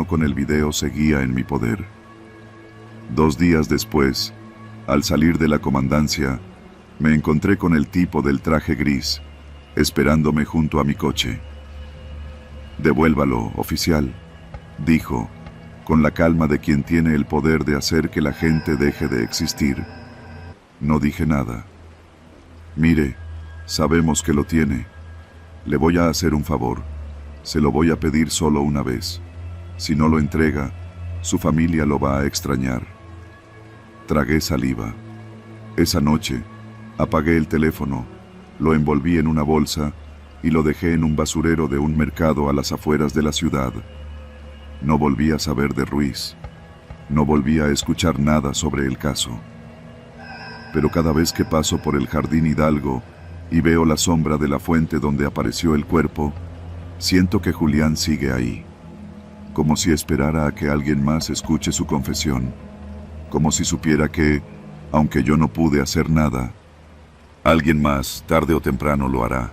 con el video seguía en mi poder. 2 días después, al salir de la comandancia, me encontré con el tipo del traje gris, esperándome junto a mi coche. Devuélvalo, oficial, dijo, con la calma de quien tiene el poder de hacer que la gente deje de existir. No dije nada. Mire, sabemos que lo tiene. Le voy a hacer un favor. Se lo voy a pedir solo una vez. Si no lo entrega, su familia lo va a extrañar. Tragué saliva. Esa noche, apagué el teléfono, lo envolví en una bolsa y lo dejé en un basurero de un mercado a las afueras de la ciudad. No volví a saber de Ruiz. No volví a escuchar nada sobre el caso. Pero cada vez que paso por el Jardín Hidalgo y veo la sombra de la fuente donde apareció el cuerpo, siento que Julián sigue ahí. Como si esperara a que alguien más escuche su confesión. Como si supiera que, aunque yo no pude hacer nada, alguien más, tarde o temprano, lo hará.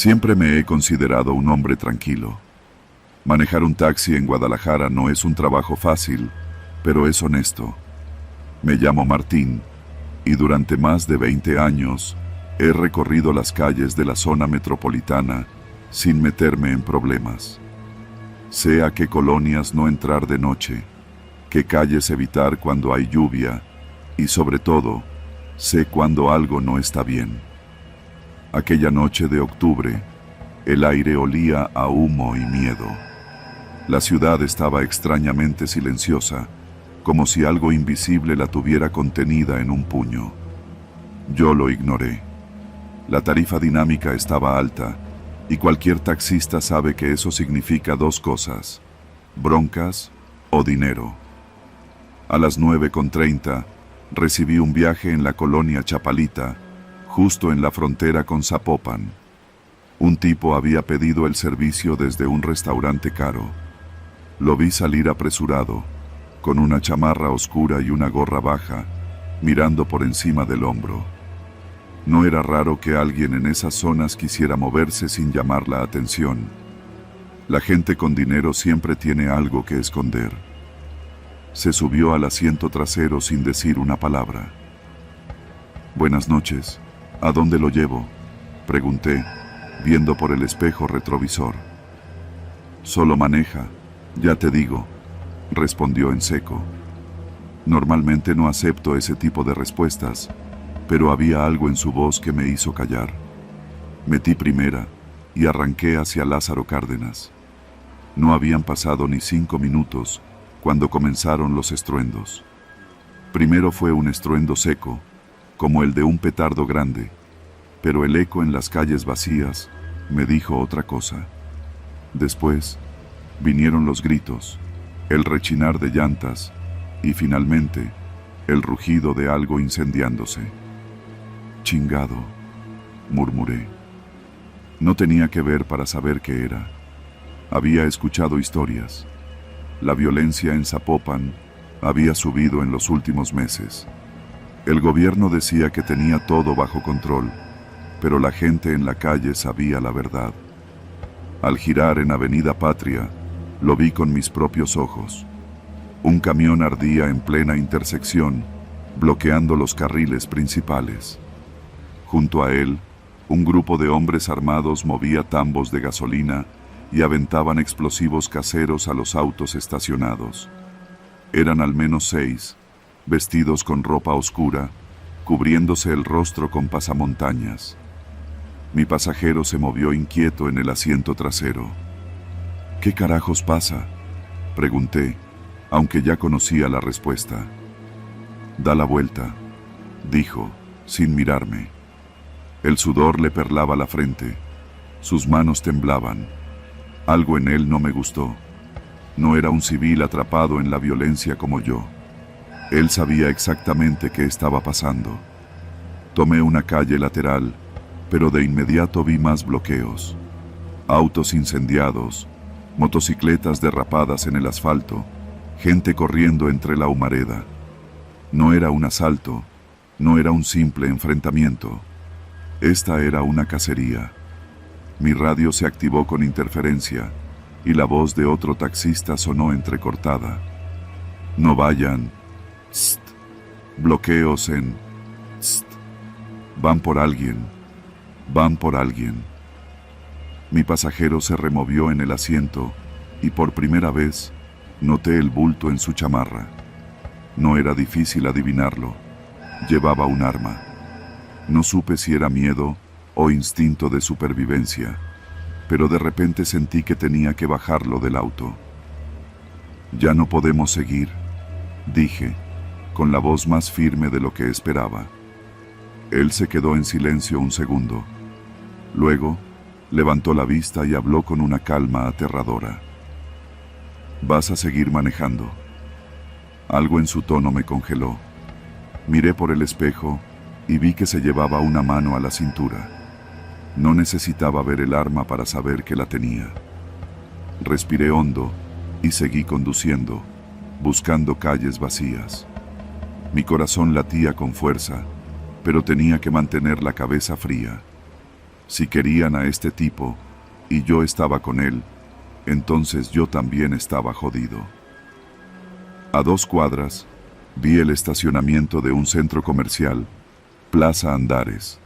Siempre me he considerado un hombre tranquilo. Manejar un taxi en Guadalajara no es un trabajo fácil, pero es honesto. Me llamo Martín y durante más de 20 años he recorrido las calles de la zona metropolitana sin meterme en problemas. Sé a qué colonias no entrar de noche, qué calles evitar cuando hay lluvia y sobre todo, sé cuando algo no está bien. Aquella noche de octubre, el aire olía a humo y miedo. La ciudad estaba extrañamente silenciosa, como si algo invisible la tuviera contenida en un puño. Yo lo ignoré. La tarifa dinámica estaba alta, y cualquier taxista sabe que eso significa dos cosas: broncas o dinero. A las 9:30 recibí un viaje en la colonia Chapalita, justo en la frontera con Zapopan. Un tipo había pedido el servicio desde un restaurante caro. Lo vi salir apresurado, con una chamarra oscura y una gorra baja, mirando por encima del hombro. No era raro que alguien en esas zonas quisiera moverse sin llamar la atención. La gente con dinero siempre tiene algo que esconder. Se subió al asiento trasero sin decir una palabra. «Buenas noches. ¿A dónde lo llevo?», pregunté, viendo por el espejo retrovisor. «Solo maneja, ya te digo», respondió en seco. Normalmente no acepto ese tipo de respuestas, pero había algo en su voz que me hizo callar. Metí primera y arranqué hacia Lázaro Cárdenas. No habían pasado ni 5 minutos cuando comenzaron los estruendos. Primero fue un estruendo seco, como el de un petardo grande, pero el eco en las calles vacías me dijo otra cosa. Después vinieron los gritos, el rechinar de llantas y finalmente el rugido de algo incendiándose. «Chingado», murmuré. No tenía que ver para saber qué era. Había escuchado historias. La violencia en Zapopan había subido en los últimos meses. El gobierno decía que tenía todo bajo control, pero la gente en la calle sabía la verdad. Al girar en Avenida Patria, lo vi con mis propios ojos. Un camión ardía en plena intersección, bloqueando los carriles principales. Junto a él, un grupo de hombres armados movía tambos de gasolina y aventaban explosivos caseros a los autos estacionados. Eran al menos 6, vestidos con ropa oscura, cubriéndose el rostro con pasamontañas. Mi pasajero se movió inquieto en el asiento trasero. «¿Qué carajos pasa?», pregunté, aunque ya conocía la respuesta. «Da la vuelta», dijo, sin mirarme. El sudor le perlaba la frente. Sus manos temblaban. Algo en él no me gustó. No era un civil atrapado en la violencia como yo. Él sabía exactamente qué estaba pasando. Tomé una calle lateral, pero de inmediato vi más bloqueos. Autos incendiados, motocicletas derrapadas en el asfalto, gente corriendo entre la humareda. No era un asalto, no era un simple enfrentamiento. Esta era una cacería. Mi radio se activó con interferencia y la voz de otro taxista sonó entrecortada. «No vayan. Tst. Bloqueos en. Tst. Van por alguien. Van por alguien». Mi pasajero se removió en el asiento y por primera vez noté el bulto en su chamarra. No era difícil adivinarlo. Llevaba un arma. No supe si era miedo o instinto de supervivencia, pero de repente sentí que tenía que bajarlo del auto. «Ya no podemos seguir», dije, con la voz más firme de lo que esperaba. Él se quedó en silencio un segundo. Luego, levantó la vista y habló con una calma aterradora. «¿Vas a seguir manejando?». Algo en su tono me congeló. Miré por el espejo y vi que se llevaba una mano a la cintura. No necesitaba ver el arma para saber que la tenía. Respiré hondo y seguí conduciendo, buscando calles vacías. Mi corazón latía con fuerza, pero tenía que mantener la cabeza fría. Si querían a este tipo, y yo estaba con él, entonces yo también estaba jodido. A 2 cuadras, vi el estacionamiento de un centro comercial, Plaza Andares.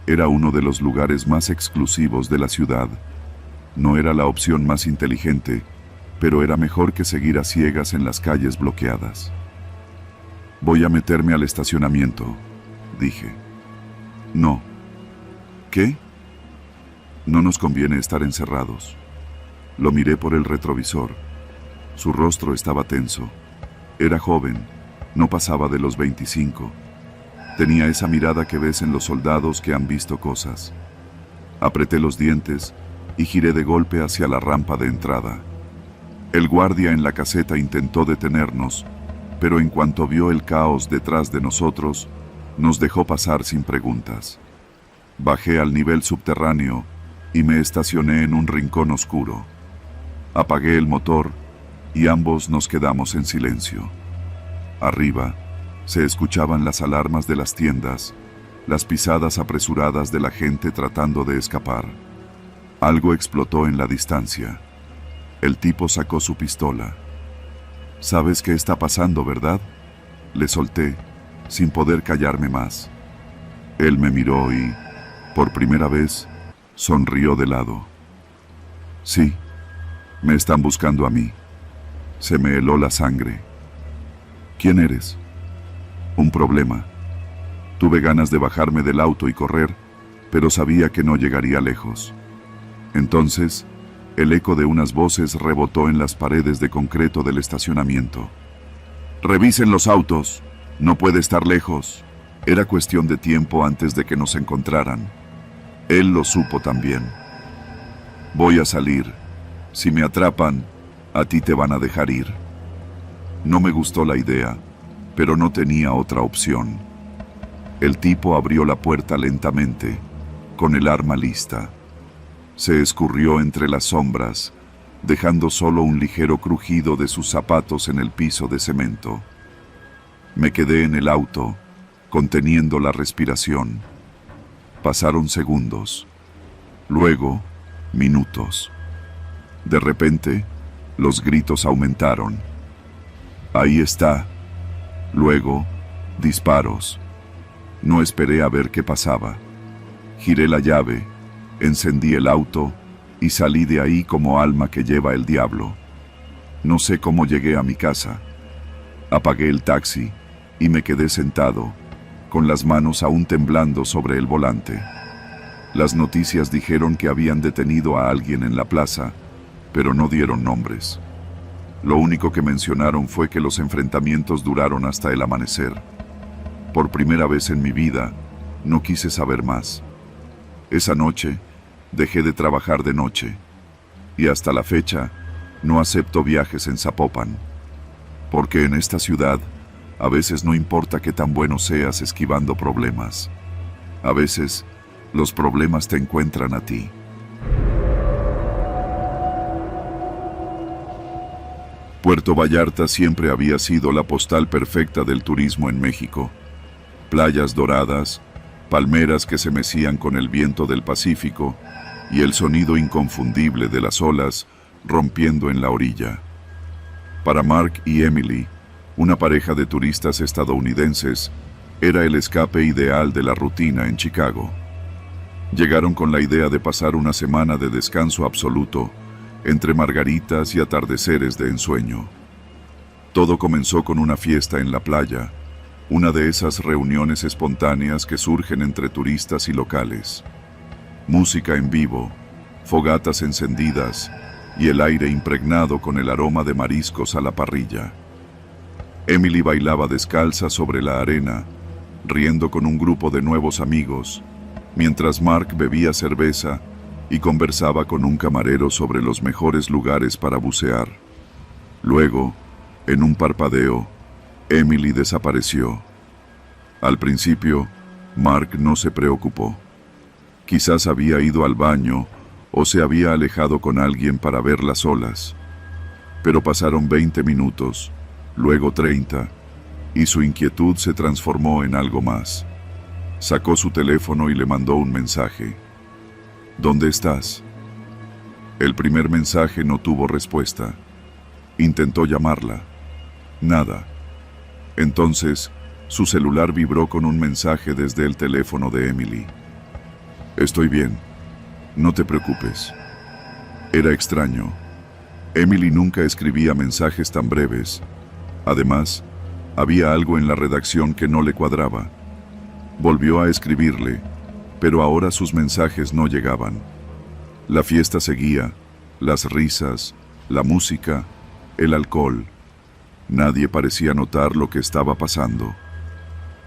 Era uno de los lugares más exclusivos de la ciudad. No era la opción más inteligente, pero era mejor que seguir a ciegas en las calles bloqueadas. Voy a meterme al estacionamiento, dije. No. ¿Qué? No nos conviene estar encerrados. Lo miré por el retrovisor. Su rostro estaba tenso. Era joven, no pasaba de los 25. Tenía esa mirada que ves en los soldados que han visto cosas. Apreté los dientes y giré de golpe hacia la rampa de entrada. El guardia en la caseta intentó detenernos, pero en cuanto vio el caos detrás de nosotros, nos dejó pasar sin preguntas. Bajé al nivel subterráneo y me estacioné en un rincón oscuro. Apagué el motor y ambos nos quedamos en silencio. Arriba se escuchaban las alarmas de las tiendas, las pisadas apresuradas de la gente tratando de escapar. Algo explotó en la distancia. El tipo sacó su pistola. «¿Sabes qué está pasando, verdad?», le solté, sin poder callarme más. Él me miró y, por primera vez, sonrió de lado. «Sí, me están buscando a mí». Se me heló la sangre. «¿Quién eres?». «Un problema». Tuve ganas de bajarme del auto y correr, pero sabía que no llegaría lejos. Entonces, el eco de unas voces rebotó en las paredes de concreto del estacionamiento. «Revisen los autos, no puede estar lejos». Era cuestión de tiempo antes de que nos encontraran. Él lo supo también. «Voy a salir. Si me atrapan, a ti te van a dejar ir». No me gustó la idea, pero no tenía otra opción. El tipo abrió la puerta lentamente, con el arma lista. Se escurrió entre las sombras, dejando solo un ligero crujido de sus zapatos en el piso de cemento. Me quedé en el auto, conteniendo la respiración. Pasaron segundos, luego minutos. De repente, los gritos aumentaron. «Ahí está». Luego, disparos. No esperé a ver qué pasaba. Giré la llave, encendí el auto y salí de ahí como alma que lleva el diablo. No sé cómo llegué a mi casa. Apagué el taxi y me quedé sentado, con las manos aún temblando sobre el volante. Las noticias dijeron que habían detenido a alguien en la plaza, pero no dieron nombres. Lo único que mencionaron fue que los enfrentamientos duraron hasta el amanecer. Por primera vez en mi vida, no quise saber más. Esa noche, dejé de trabajar de noche, y hasta la fecha, no acepto viajes en Zapopan. Porque en esta ciudad, a veces no importa qué tan bueno seas esquivando problemas. A veces, los problemas te encuentran a ti. Puerto Vallarta siempre había sido la postal perfecta del turismo en México. Playas doradas, palmeras que se mecían con el viento del Pacífico y el sonido inconfundible de las olas rompiendo en la orilla. Para Mark y Emily, una pareja de turistas estadounidenses, era el escape ideal de la rutina en Chicago. Llegaron con la idea de pasar una semana de descanso absoluto, entre margaritas y atardeceres de ensueño. Todo comenzó con una fiesta en la playa, una de esas reuniones espontáneas que surgen entre turistas y locales. Música en vivo, fogatas encendidas y el aire impregnado con el aroma de mariscos a la parrilla. Emily bailaba descalza sobre la arena, riendo con un grupo de nuevos amigos, mientras Mark bebía cerveza y conversaba con un camarero sobre los mejores lugares para bucear. Luego, en un parpadeo, Emily desapareció. Al principio, Mark no se preocupó. Quizás había ido al baño o se había alejado con alguien para ver las olas. Pero pasaron 20 minutos, luego 30, y su inquietud se transformó en algo más. Sacó su teléfono y le mandó un mensaje. ¿Dónde estás? El primer mensaje no tuvo respuesta. Intentó llamarla. Nada. Entonces, su celular vibró con un mensaje desde el teléfono de Emily. Estoy bien. No te preocupes. Era extraño. Emily nunca escribía mensajes tan breves. Además, había algo en la redacción que no le cuadraba. Volvió a escribirle, pero ahora sus mensajes no llegaban. La fiesta seguía, las risas, la música, el alcohol. Nadie parecía notar lo que estaba pasando.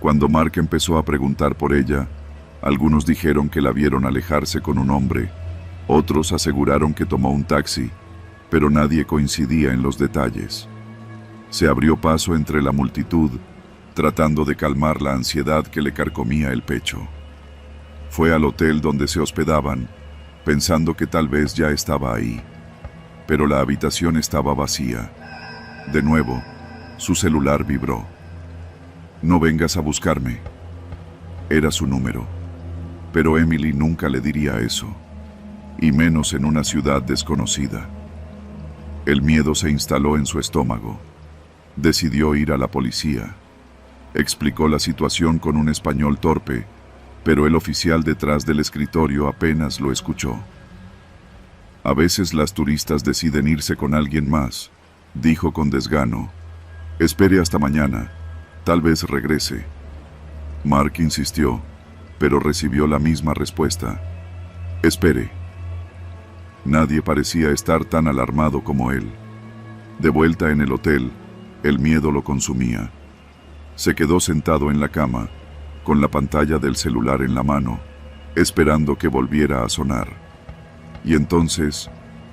Cuando Mark empezó a preguntar por ella, algunos dijeron que la vieron alejarse con un hombre, otros aseguraron que tomó un taxi, pero nadie coincidía en los detalles. Se abrió paso entre la multitud, tratando de calmar la ansiedad que le carcomía el pecho. Fue al hotel donde se hospedaban, pensando que tal vez ya estaba ahí, pero la habitación estaba vacía. De nuevo, su celular vibró. No vengas a buscarme. Era su número, pero Emily nunca le diría eso, y menos en una ciudad desconocida. El miedo se instaló en su estómago. Decidió ir a la policía. Explicó la situación con un español torpe, pero el oficial detrás del escritorio apenas lo escuchó. A veces las turistas deciden irse con alguien más, dijo con desgano. Espere hasta mañana, tal vez regrese. Mark insistió, pero recibió la misma respuesta. Espere. Nadie parecía estar tan alarmado como él. De vuelta en el hotel, el miedo lo consumía. Se quedó sentado en la cama, con la pantalla del celular en la mano, esperando que volviera a sonar. Y entonces,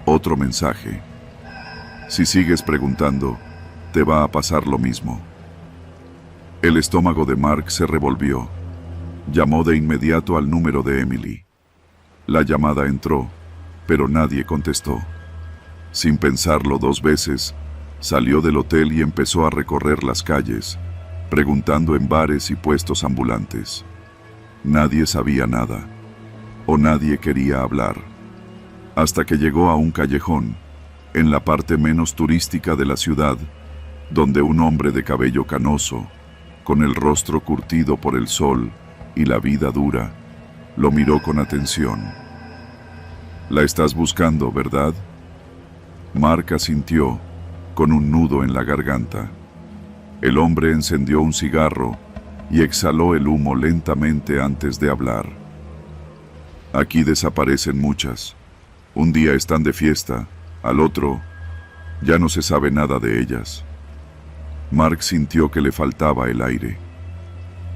otro mensaje. Si sigues preguntando, te va a pasar lo mismo. El estómago de Mark se revolvió. Llamó de inmediato al número de Emily. La llamada entró, pero nadie contestó. Sin pensarlo dos veces, salió del hotel y empezó a recorrer las calles, preguntando en bares y puestos ambulantes. Nadie sabía nada, o nadie quería hablar, hasta que llegó a un callejón, en la parte menos turística de la ciudad, donde un hombre de cabello canoso, con el rostro curtido por el sol y la vida dura, lo miró con atención. «La estás buscando, ¿verdad?». Mark asintió, con un nudo en la garganta. El hombre encendió un cigarro y exhaló el humo lentamente antes de hablar. «Aquí desaparecen muchas. Un día están de fiesta, al otro, ya no se sabe nada de ellas». Mark sintió que le faltaba el aire.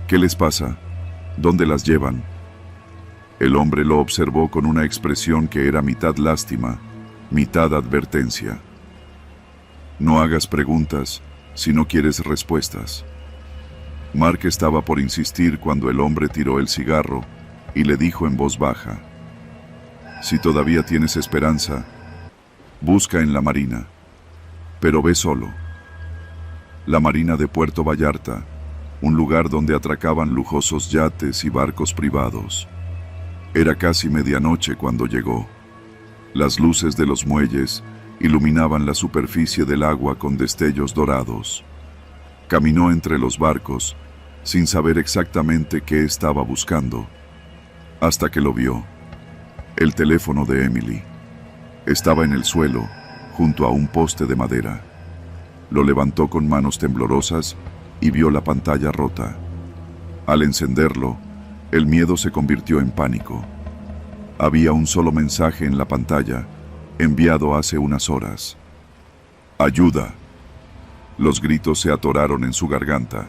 «¿Qué les pasa? ¿Dónde las llevan?». El hombre lo observó con una expresión que era mitad lástima, mitad advertencia. «No hagas preguntas si no quieres respuestas». Mark estaba por insistir cuando el hombre tiró el cigarro y le dijo en voz baja: «Si todavía tienes esperanza, busca en la marina, pero ve solo». La marina de Puerto Vallarta, un lugar donde atracaban lujosos yates y barcos privados. Era casi medianoche cuando llegó. Las luces de los muelles iluminaban la superficie del agua con destellos dorados. Caminó entre los barcos, sin saber exactamente qué estaba buscando, hasta que lo vio. El teléfono de Emily. Estaba en el suelo, junto a un poste de madera. Lo levantó con manos temblorosas y vio la pantalla rota. Al encenderlo, el miedo se convirtió en pánico. Había un solo mensaje en la pantalla, enviado hace unas horas. «¡Ayuda!». Los gritos se atoraron en su garganta.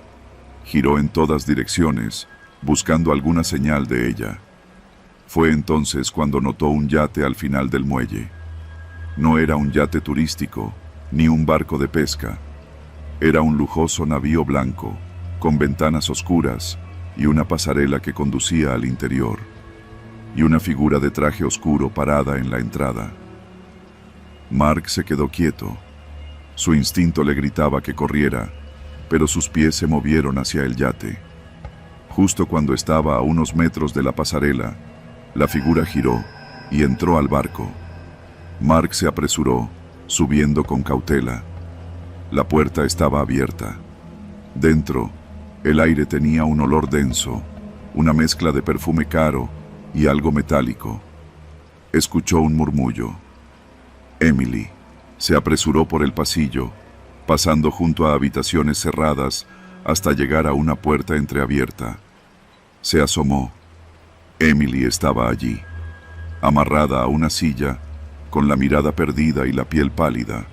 Giró en todas direcciones, buscando alguna señal de ella. Fue entonces cuando notó un yate al final del muelle. No era un yate turístico, ni un barco de pesca. Era un lujoso navío blanco, con ventanas oscuras y una pasarela que conducía al interior, y una figura de traje oscuro parada en la entrada. Mark se quedó quieto. Su instinto le gritaba que corriera, pero sus pies se movieron hacia el yate. Justo cuando estaba a unos metros de la pasarela, la figura giró y entró al barco. Mark se apresuró, subiendo con cautela. La puerta estaba abierta. Dentro, el aire tenía un olor denso, una mezcla de perfume caro y algo metálico. Escuchó un murmullo. Emily se apresuró por el pasillo, pasando junto a habitaciones cerradas hasta llegar a una puerta entreabierta. Se asomó. Emily estaba allí, amarrada a una silla, con la mirada perdida y la piel pálida.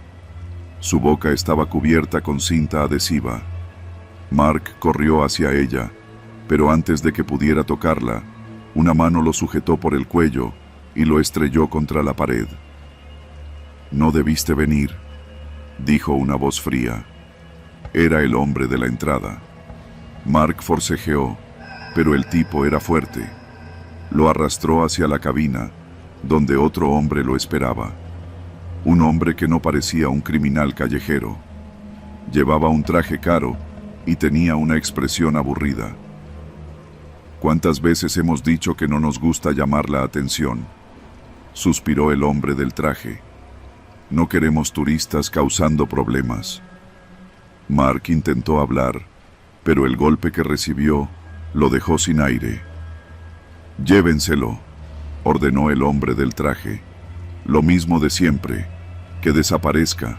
Su boca estaba cubierta con cinta adhesiva. Mark corrió hacia ella, pero antes de que pudiera tocarla, una mano lo sujetó por el cuello y lo estrelló contra la pared. «No debiste venir», dijo una voz fría. Era el hombre de la entrada. Mark forcejeó, pero el tipo era fuerte. Lo arrastró hacia la cabina, donde otro hombre lo esperaba. Un hombre que no parecía un criminal callejero. Llevaba un traje caro y tenía una expresión aburrida. «¿Cuántas veces hemos dicho que no nos gusta llamar la atención?», suspiró el hombre del traje. «No queremos turistas causando problemas». Mark intentó hablar, pero el golpe que recibió lo dejó sin aire. «Llévenselo», ordenó el hombre del traje. «Lo mismo de siempre, que desaparezca».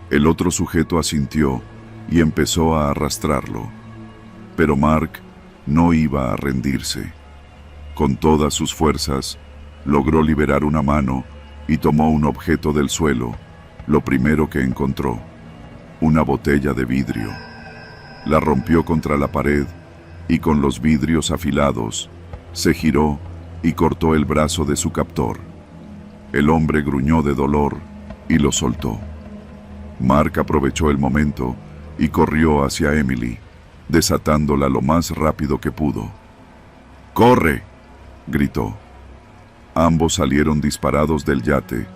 El otro sujeto asintió y empezó a arrastrarlo. Pero Mark no iba a rendirse. Con todas sus fuerzas, logró liberar una mano y tomó un objeto del suelo, lo primero que encontró: una botella de vidrio. La rompió contra la pared y con los vidrios afilados, se giró y cortó el brazo de su captor. El hombre gruñó de dolor y lo soltó. Mark aprovechó el momento y corrió hacia Emily, desatándola lo más rápido que pudo. «¡Corre!», gritó. Ambos salieron disparados del yate,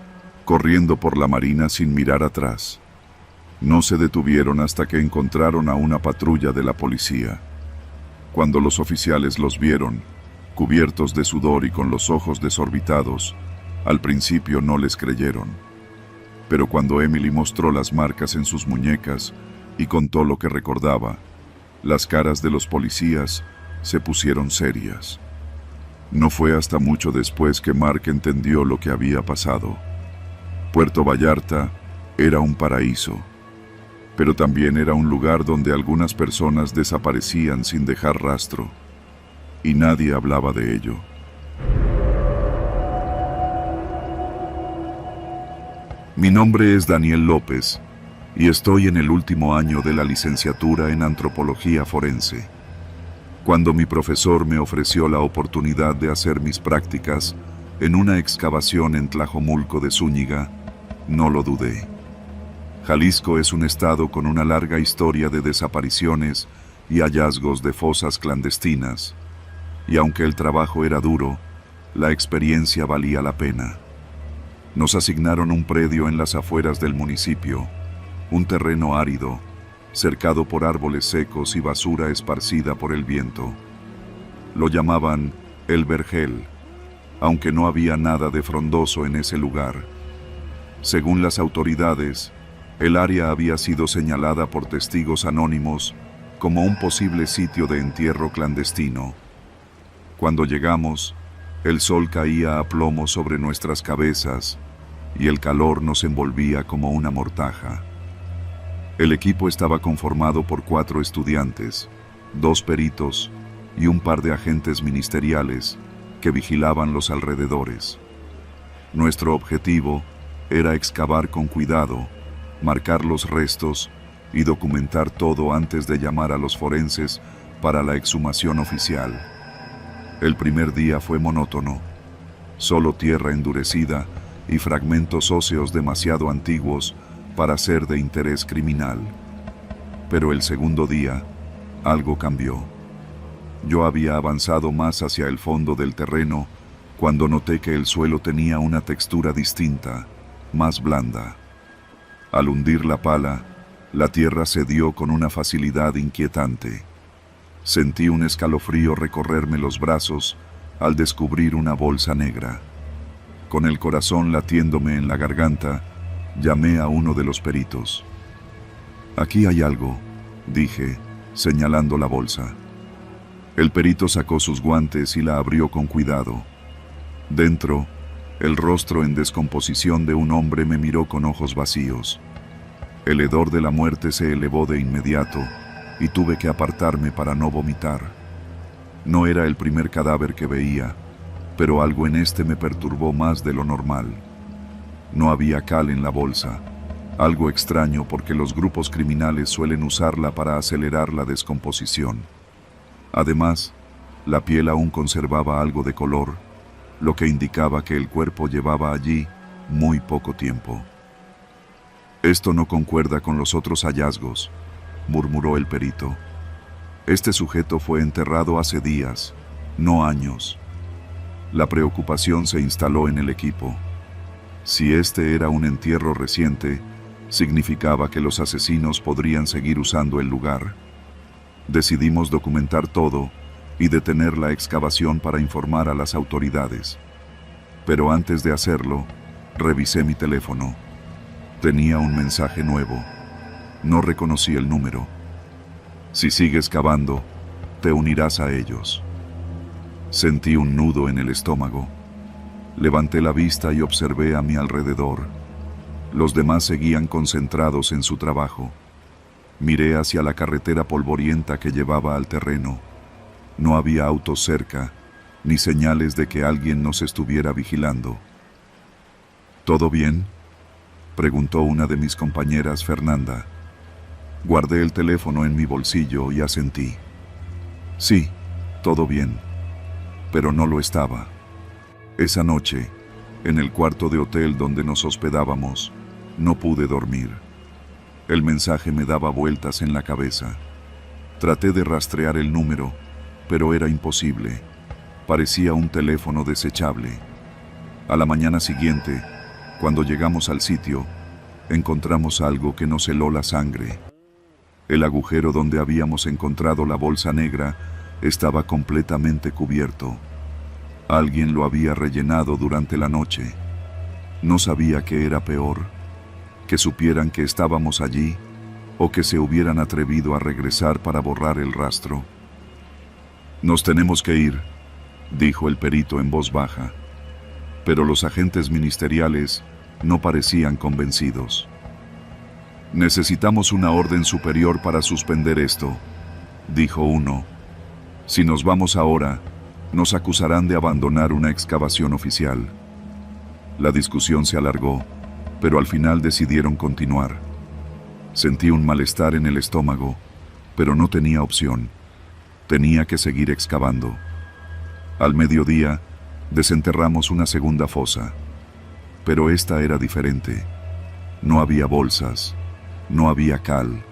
corriendo por la marina sin mirar atrás. No se detuvieron hasta que encontraron a una patrulla de la policía. Cuando los oficiales los vieron, cubiertos de sudor y con los ojos desorbitados, al principio no les creyeron. Pero cuando Emily mostró las marcas en sus muñecas y contó lo que recordaba, las caras de los policías se pusieron serias. No fue hasta mucho después que Mark entendió lo que había pasado. Puerto Vallarta era un paraíso, pero también era un lugar donde algunas personas desaparecían sin dejar rastro, y nadie hablaba de ello. Mi nombre es Daniel López, y estoy en el último año de la licenciatura en Antropología Forense. Cuando mi profesor me ofreció la oportunidad de hacer mis prácticas en una excavación en Tlajomulco de Zúñiga, no lo dudé. Jalisco es un estado con una larga historia de desapariciones y hallazgos de fosas clandestinas, y aunque el trabajo era duro, la experiencia valía la pena. Nos asignaron un predio en las afueras del municipio, un terreno árido, cercado por árboles secos y basura esparcida por el viento. Lo llamaban El Vergel, aunque no había nada de frondoso en ese lugar. Según las autoridades, el área había sido señalada por testigos anónimos como un posible sitio de entierro clandestino. Cuando llegamos, el sol caía a plomo sobre nuestras cabezas y el calor nos envolvía como una mortaja. El equipo estaba conformado por 4 estudiantes, 2 peritos y un par de agentes ministeriales que vigilaban los alrededores. Nuestro objetivo era excavar con cuidado, marcar los restos y documentar todo antes de llamar a los forenses para la exhumación oficial. El primer día fue monótono, solo tierra endurecida y fragmentos óseos demasiado antiguos para ser de interés criminal. Pero el segundo día, algo cambió. Yo había avanzado más hacia el fondo del terreno cuando noté que el suelo tenía una textura distinta, más blanda. Al hundir la pala, la tierra cedió con una facilidad inquietante. Sentí un escalofrío recorrerme los brazos al descubrir una bolsa negra. Con el corazón latiéndome en la garganta, llamé a uno de los peritos. «Aquí hay algo», dije, señalando la bolsa. El perito sacó sus guantes y la abrió con cuidado. Dentro, el rostro en descomposición de un hombre me miró con ojos vacíos. El hedor de la muerte se elevó de inmediato y tuve que apartarme para no vomitar. No era el primer cadáver que veía, pero algo en este me perturbó más de lo normal. No había cal en la bolsa, algo extraño porque los grupos criminales suelen usarla para acelerar la descomposición. Además, la piel aún conservaba algo de color, lo que indicaba que el cuerpo llevaba allí muy poco tiempo. «Esto no concuerda con los otros hallazgos», murmuró el perito. «Este sujeto fue enterrado hace días, no años». La preocupación se instaló en el equipo. Si este era un entierro reciente, significaba que los asesinos podrían seguir usando el lugar. Decidimos documentar todo y detener la excavación para informar a las autoridades. Pero antes de hacerlo, revisé mi teléfono. Tenía un mensaje nuevo. No reconocí el número. «Si sigues cavando, te unirás a ellos». Sentí un nudo en el estómago. Levanté la vista y observé a mi alrededor. Los demás seguían concentrados en su trabajo. Miré hacia la carretera polvorienta que llevaba al terreno. No había autos cerca, ni señales de que alguien nos estuviera vigilando. «¿Todo bien?», preguntó una de mis compañeras, Fernanda. Guardé el teléfono en mi bolsillo y asentí. «Sí, todo bien». Pero no lo estaba. Esa noche, en el cuarto de hotel donde nos hospedábamos, no pude dormir. El mensaje me daba vueltas en la cabeza. Traté de rastrear el número, pero era imposible. Parecía un teléfono desechable. A la mañana siguiente, cuando llegamos al sitio, encontramos algo que nos heló la sangre. El agujero donde habíamos encontrado la bolsa negra estaba completamente cubierto. Alguien lo había rellenado durante la noche. No sabía qué era peor, que supieran que estábamos allí o que se hubieran atrevido a regresar para borrar el rastro. «Nos tenemos que ir», dijo el perito en voz baja. Pero los agentes ministeriales no parecían convencidos. «Necesitamos una orden superior para suspender esto», dijo uno. «Si nos vamos ahora, nos acusarán de abandonar una excavación oficial». La discusión se alargó, pero al final decidieron continuar. Sentí un malestar en el estómago, pero no tenía opción. Tenía que seguir excavando. Al mediodía, desenterramos una segunda fosa. Pero esta era diferente. No había bolsas, no había cal.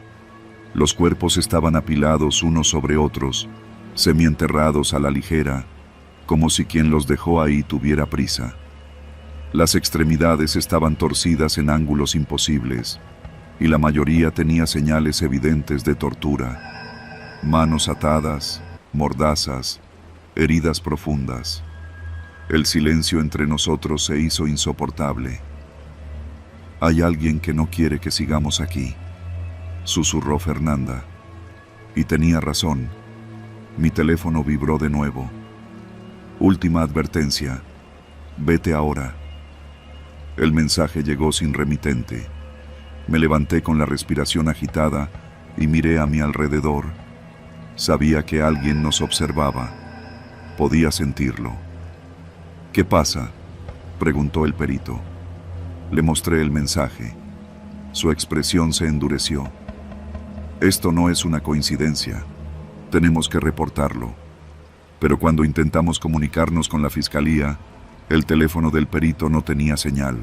Los cuerpos estaban apilados unos sobre otros, semienterrados a la ligera, como si quien los dejó ahí tuviera prisa. Las extremidades estaban torcidas en ángulos imposibles, y la mayoría tenía señales evidentes de tortura. Manos atadas, mordazas, heridas profundas. El silencio entre nosotros se hizo insoportable. «Hay alguien que no quiere que sigamos aquí», susurró Fernanda. Y tenía razón. Mi teléfono vibró de nuevo. «Última advertencia. Vete ahora». El mensaje llegó sin remitente. Me levanté con la respiración agitada y miré a mi alrededor. Sabía que alguien nos observaba. Podía sentirlo. «¿Qué pasa?», preguntó el perito. Le mostré el mensaje. Su expresión se endureció. «Esto no es una coincidencia. Tenemos que reportarlo». Pero cuando intentamos comunicarnos con la fiscalía, el teléfono del perito no tenía señal.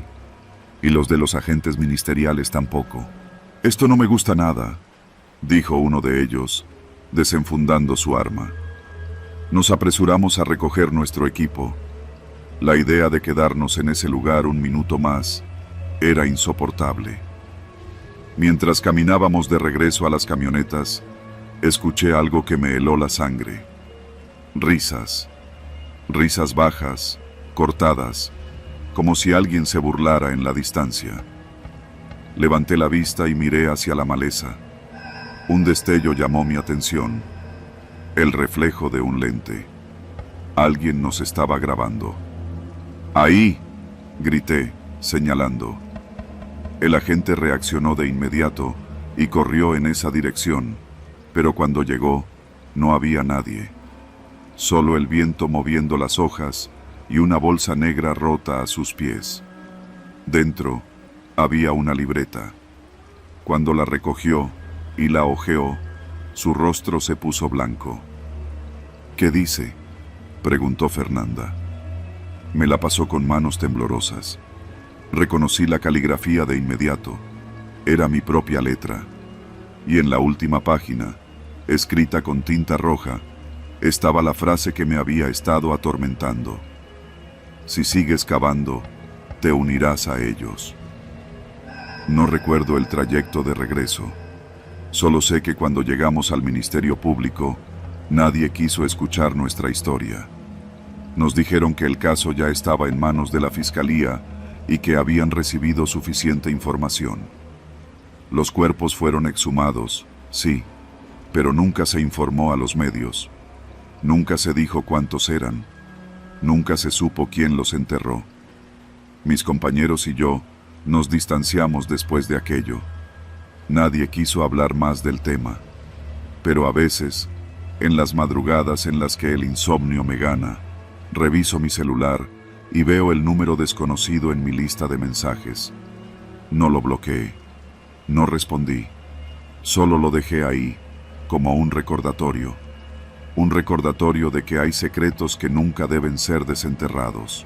Y los de los agentes ministeriales tampoco. «Esto no me gusta nada», dijo uno de ellos, desenfundando su arma. Nos apresuramos a recoger nuestro equipo. La idea de quedarnos en ese lugar un minuto más era insoportable. Mientras caminábamos de regreso a las camionetas, escuché algo que me heló la sangre. Risas. Risas bajas, cortadas, como si alguien se burlara en la distancia. Levanté la vista y miré hacia la maleza. Un destello llamó mi atención. El reflejo de un lente. Alguien nos estaba grabando. ¡Ahí!, grité, señalando. El agente reaccionó de inmediato y corrió en esa dirección, pero cuando llegó, no había nadie. Solo el viento moviendo las hojas y una bolsa negra rota a sus pies. Dentro había una libreta. Cuando la recogió y la hojeó, su rostro se puso blanco. «¿Qué dice?», preguntó Fernanda. Me la pasó con manos temblorosas. Reconocí la caligrafía de inmediato. Era mi propia letra. Y en la última página, escrita con tinta roja, estaba la frase que me había estado atormentando. «Si sigues cavando, te unirás a ellos». No recuerdo el trayecto de regreso. Solo sé que cuando llegamos al Ministerio Público, nadie quiso escuchar nuestra historia. Nos dijeron que el caso ya estaba en manos de la Fiscalía y que habían recibido suficiente información. Los cuerpos fueron exhumados, sí, pero nunca se informó a los medios. Nunca se dijo cuántos eran. Nunca se supo quién los enterró. Mis compañeros y yo nos distanciamos después de aquello. Nadie quiso hablar más del tema. Pero a veces, en las madrugadas en las que el insomnio me gana, reviso mi celular y veo el número desconocido en mi lista de mensajes. No lo bloqueé. No respondí. Solo lo dejé ahí, como un recordatorio. Un recordatorio de que hay secretos que nunca deben ser desenterrados.